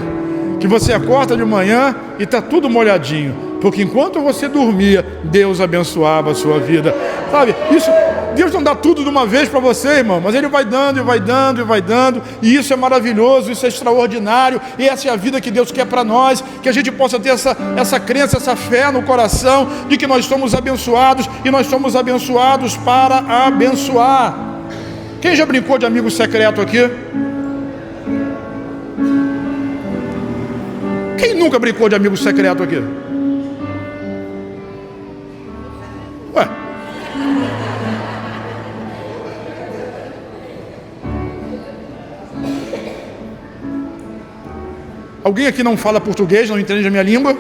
que você acorda de manhã e está tudo molhadinho. Porque enquanto você dormia, Deus abençoava a sua vida. Sabe, isso, Deus não dá tudo de uma vez para você, irmão, mas Ele vai dando e vai dando e vai dando. E isso é maravilhoso, isso é extraordinário. E essa é a vida que Deus quer para nós. Que a gente possa ter essa crença, essa fé no coração de que nós somos abençoados. E nós somos abençoados para abençoar. Quem já brincou de amigo secreto aqui? Quem nunca brincou de amigo secreto aqui? Ué. Alguém aqui não fala português, não entende a minha língua?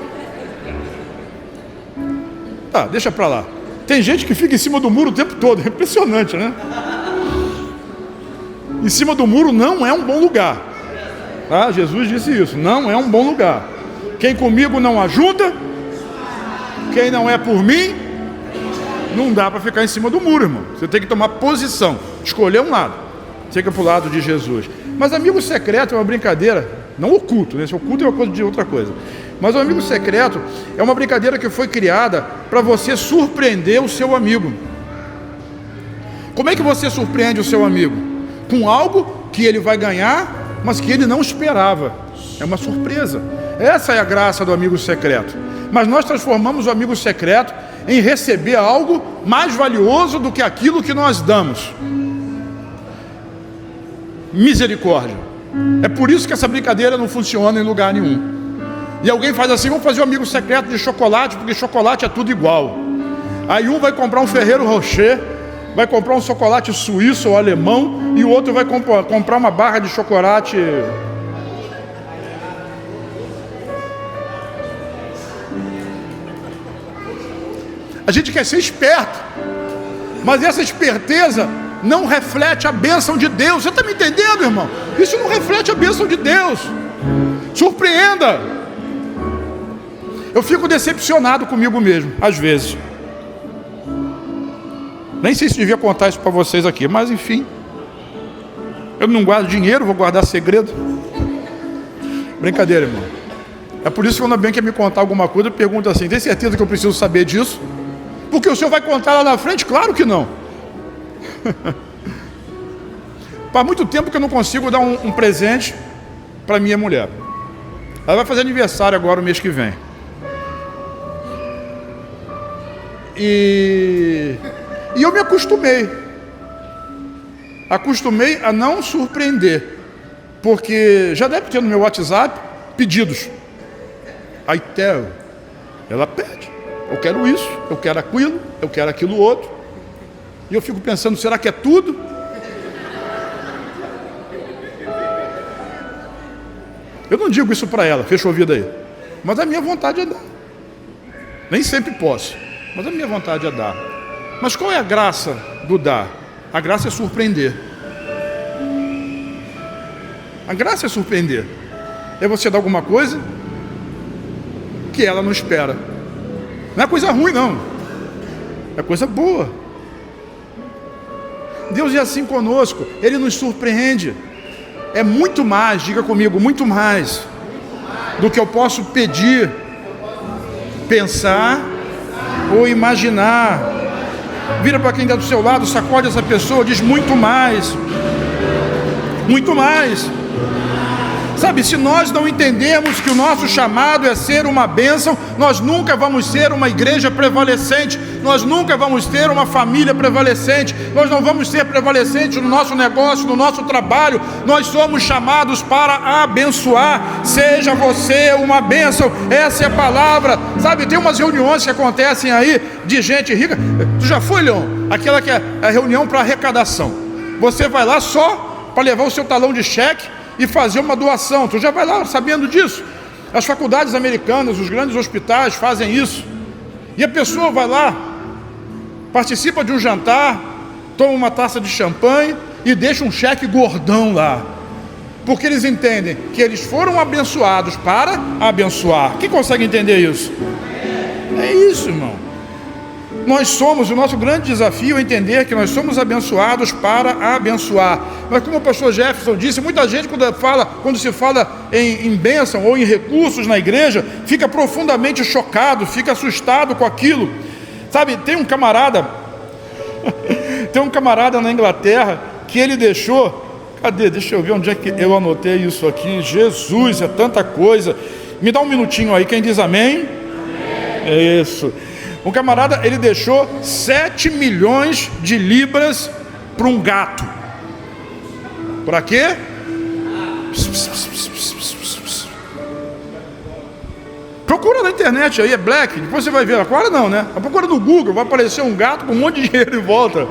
Tá, deixa pra lá. Tem gente que fica em cima do muro o tempo todo, é impressionante, né? Em cima do muro não é um bom lugar. Tá? Jesus disse isso, não é um bom lugar. Quem comigo não ajuda, quem não é por mim, não dá para ficar em cima do muro, irmão. Você tem que tomar posição, escolher um lado. Fica para o lado de Jesus. Mas amigo secreto é uma brincadeira, não oculto, né? Esse oculto é uma coisa de outra coisa. Mas o amigo secreto é uma brincadeira que foi criada para você surpreender o seu amigo. Como é que você surpreende o seu amigo? Com algo que ele vai ganhar, mas que ele não esperava. É uma surpresa. Essa é a graça do amigo secreto. Mas nós transformamos o amigo secreto em receber algo mais valioso do que aquilo que nós damos. Misericórdia. É por isso que essa brincadeira não funciona em lugar nenhum. E alguém faz assim: vamos fazer um amigo secreto de chocolate, porque chocolate é tudo igual. Aí um vai comprar um Ferrero Rocher, vai comprar um chocolate suíço ou alemão, e o outro vai comprar uma barra de chocolate. A gente quer ser esperto, mas essa esperteza não reflete a bênção de Deus. Você está me entendendo, irmão? Isso não reflete a bênção de Deus. Surpreenda. Eu fico decepcionado comigo mesmo, às vezes. Nem sei se devia contar isso para vocês aqui, mas enfim. Eu não guardo dinheiro, vou guardar segredo. Brincadeira, irmão. É por isso que quando alguém quer me contar alguma coisa, eu pergunto assim: tem certeza que eu preciso saber disso? Porque o senhor vai contar lá na frente? Claro que não. Faz muito tempo que eu não consigo dar um presente para minha mulher. Ela vai fazer aniversário agora, o mês que vem. E eu me acostumei a não surpreender, porque já deve ter no meu WhatsApp pedidos. Aí ela pede: eu quero isso, eu quero aquilo, eu quero aquilo outro. E eu fico pensando: será que é tudo? Eu não digo isso para ela, fecha o ouvido aí. Mas a minha vontade é dar. Nem sempre posso, mas a minha vontade é dar. Mas qual é a graça do dar? A graça é surpreender. A graça é surpreender. É você dar alguma coisa que ela não espera. Não é coisa ruim, não. É coisa boa. Deus é assim conosco. Ele nos surpreende. É muito mais, diga comigo, muito mais do que eu posso pedir, pensar ou imaginar. Vira para quem está do seu lado, sacode essa pessoa, diz: muito mais. Muito mais. Sabe, se nós não entendermos que o nosso chamado é ser uma bênção, nós nunca vamos ser uma igreja prevalecente, nós nunca vamos ter uma família prevalecente, nós não vamos ser prevalecentes no nosso negócio, no nosso trabalho. Nós somos chamados para abençoar. Seja você uma bênção, essa é a palavra. Sabe, tem umas reuniões que acontecem aí de gente rica. Tu já foi, Leon? Aquela que é a reunião para arrecadação. Você vai lá só para levar o seu talão de cheque e fazer uma doação. Tu já vai lá sabendo disso. As faculdades americanas, os grandes hospitais fazem isso. E a pessoa vai lá, participa de um jantar, toma uma taça de champanhe e deixa um cheque gordão lá. Porque eles entendem que eles foram abençoados para abençoar. Quem consegue entender isso? É isso, irmão. Nós somos, o nosso grande desafio é entender que nós somos abençoados para abençoar. Mas como o pastor Jefferson disse, muita gente quando se fala em bênção ou em recursos na igreja, fica profundamente chocado, fica assustado com aquilo. Sabe, tem um camarada na Inglaterra que ele deixou, cadê? Deixa eu ver onde é que eu anotei isso aqui. Jesus, é tanta coisa. Me dá um minutinho aí, quem diz amém? É isso. Um camarada, ele deixou 7 milhões de libras para um gato. Para quê? Procura na internet aí, é Black, depois você vai ver. Agora não, né? Procura no Google, vai aparecer um gato com um monte de dinheiro em volta.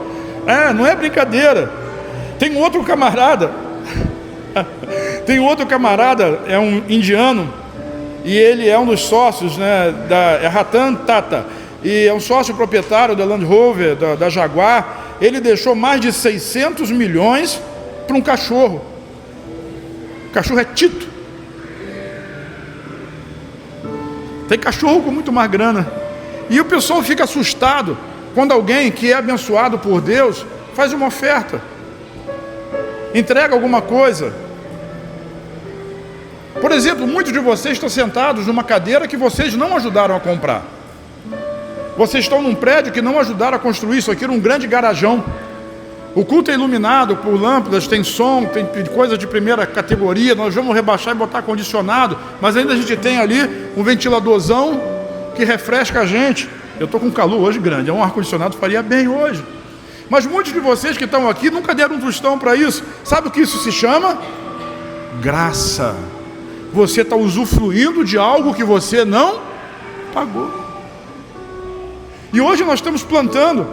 Não é brincadeira. Tem um outro camarada, é um indiano, e ele é um dos sócios, né, é Ratan Tata. E é um sócio proprietário da Land Rover, da Jaguar. Ele deixou mais de 600 milhões para um cachorro. O cachorro é Tito. Tem cachorro com muito mais grana. E o pessoal fica assustado quando alguém que é abençoado por Deus faz uma oferta, entrega alguma coisa. Por exemplo, muitos de vocês estão sentados numa cadeira que vocês não ajudaram a comprar. Vocês estão num prédio que não ajudaram a construir. Isso aqui era um grande garajão. O culto é iluminado por lâmpadas, tem som, tem coisa de primeira categoria. Nós vamos rebaixar e botar ar-condicionado, mas ainda a gente tem ali um ventiladorzão que refresca a gente. Eu estou com calor hoje grande, um ar-condicionado faria bem hoje. Mas muitos de vocês que estão aqui nunca deram um tostão para isso. Sabe o que isso se chama? Graça. Você está usufruindo de algo que você não pagou. E hoje nós estamos plantando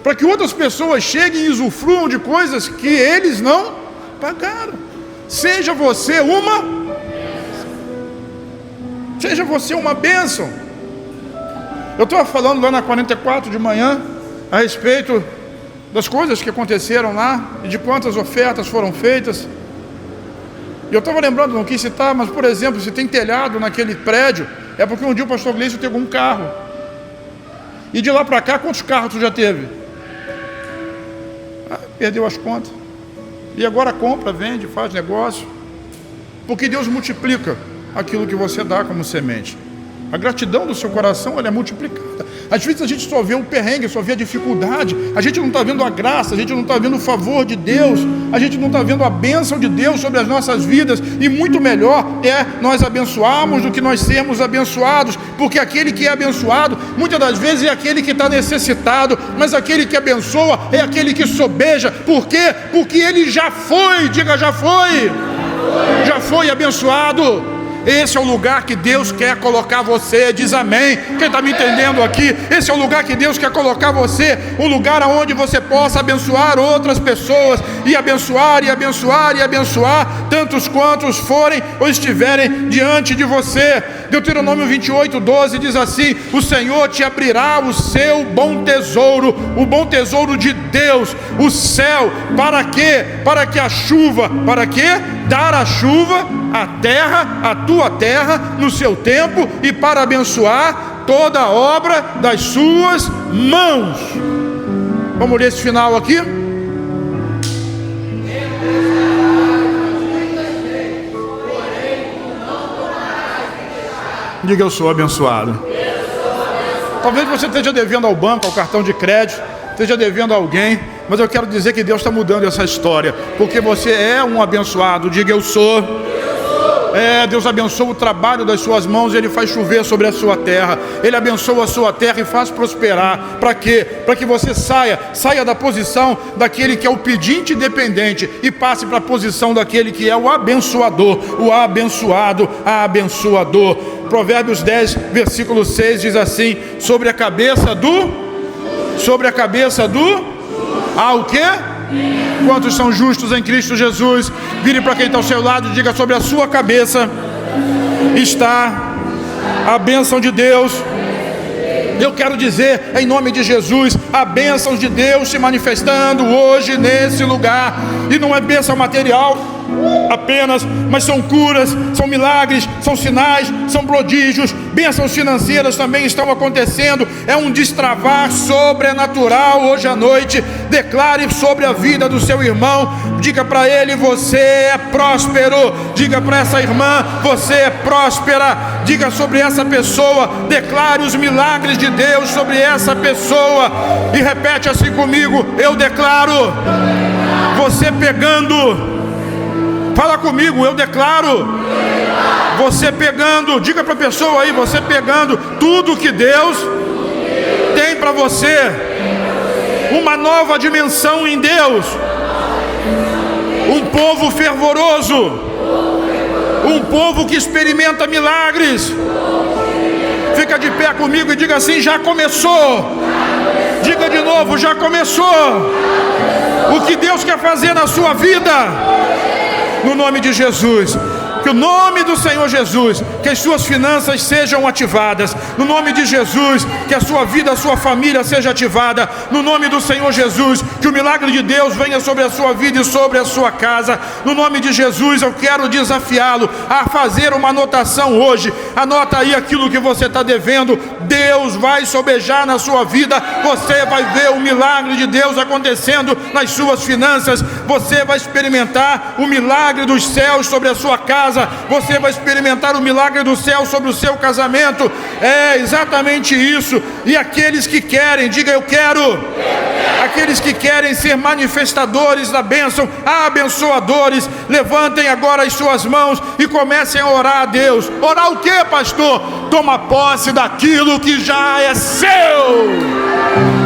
para que outras pessoas cheguem e usufruam de coisas que eles não pagaram. Seja você uma bênção. Eu estava falando lá na 44 de manhã a respeito das coisas que aconteceram lá e de quantas ofertas foram feitas. E eu estava lembrando, não quis citar, mas por exemplo, se tem telhado naquele prédio, é porque um dia o pastor Gleison teve um carro. E de lá para cá, quantos carros tu já teve? Perdeu as contas. E agora compra, vende, faz negócio. Porque Deus multiplica aquilo que você dá como semente. A gratidão do seu coração, ela é multiplicada. Às vezes a gente só vê o perrengue, só vê a dificuldade. A gente não está vendo a graça, a gente não está vendo o favor de Deus. A gente não está vendo a bênção de Deus sobre as nossas vidas. E muito melhor é nós abençoarmos do que nós sermos abençoados. Porque aquele que é abençoado, muitas das vezes é aquele que está necessitado. Mas aquele que abençoa é aquele que sobeja. Por quê? Porque ele já foi, diga já foi. Já foi abençoado. Esse é o lugar que Deus quer colocar você, diz amém. Quem está me entendendo aqui? Esse é o lugar que Deus quer colocar você, um lugar onde você possa abençoar outras pessoas, e abençoar, e abençoar, e abençoar, tantos quantos forem ou estiverem diante de você. Deuteronômio 28:12 diz assim: o Senhor te abrirá o seu bom tesouro, o bom tesouro de Deus, o céu. Para quê? Para que a chuva, para quê? Dar a chuva, a terra, a tua terra, no seu tempo, e para abençoar toda a obra das suas mãos. Vamos ler esse final aqui? Diga: eu sou abençoado. Talvez você esteja devendo ao banco, ao cartão de crédito, esteja devendo a alguém, mas eu quero dizer que Deus está mudando essa história, porque você é um abençoado. Diga: eu sou. Deus abençoa o trabalho das suas mãos, Ele faz chover sobre a sua terra, Ele abençoa a sua terra e faz prosperar. Para quê? Para que você saia da posição daquele que é o pedinte dependente e passe para a posição daquele que é o abençoador, o abençoado, a abençoador. Provérbios 10, versículo 6 diz assim: sobre a cabeça do o quê? Quantos são justos em Cristo Jesus? Vire para quem está ao seu lado e diga: sobre a sua cabeça está a bênção de Deus. Eu quero dizer, em nome de Jesus, a bênção de Deus se manifestando hoje nesse lugar. E não é bênção material apenas, mas são curas, são milagres, são sinais, são prodígios. Bênçãos financeiras também estão acontecendo. É um destravar sobrenatural hoje à noite. Declare sobre a vida do seu irmão. Diga para ele: você é próspero. Diga para essa irmã: você é próspera. Diga sobre essa pessoa, declare os milagres de Deus sobre essa pessoa. E repete assim comigo: eu declaro. Você pegando. Fala comigo: eu declaro. Você pegando. Diga para a pessoa aí: você pegando tudo que Deus tem para você. Uma nova dimensão em Deus. Um povo fervoroso. Um povo que experimenta milagres. Fica de pé comigo e diga assim: já começou. Diga de novo: já começou. O que Deus quer fazer na sua vida, no nome de Jesus. Que o nome do Senhor Jesus, que as suas finanças sejam ativadas. No nome de Jesus, que a sua vida, a sua família seja ativada. No nome do Senhor Jesus, que o milagre de Deus venha sobre a sua vida e sobre a sua casa. No nome de Jesus, eu quero desafiá-lo a fazer uma anotação hoje. Anota aí aquilo que você está devendo. Deus vai sobejar na sua vida. Você vai ver o milagre de Deus acontecendo nas suas finanças. Você vai experimentar o milagre dos céus sobre a sua casa, casa, você vai experimentar o milagre do céu sobre o seu casamento. É exatamente isso. E aqueles que querem, diga eu quero. Aqueles que querem ser manifestadores da bênção, abençoadores, levantem agora as suas mãos e comecem a orar a Deus. Orar o que, pastor? Toma posse daquilo que já é seu.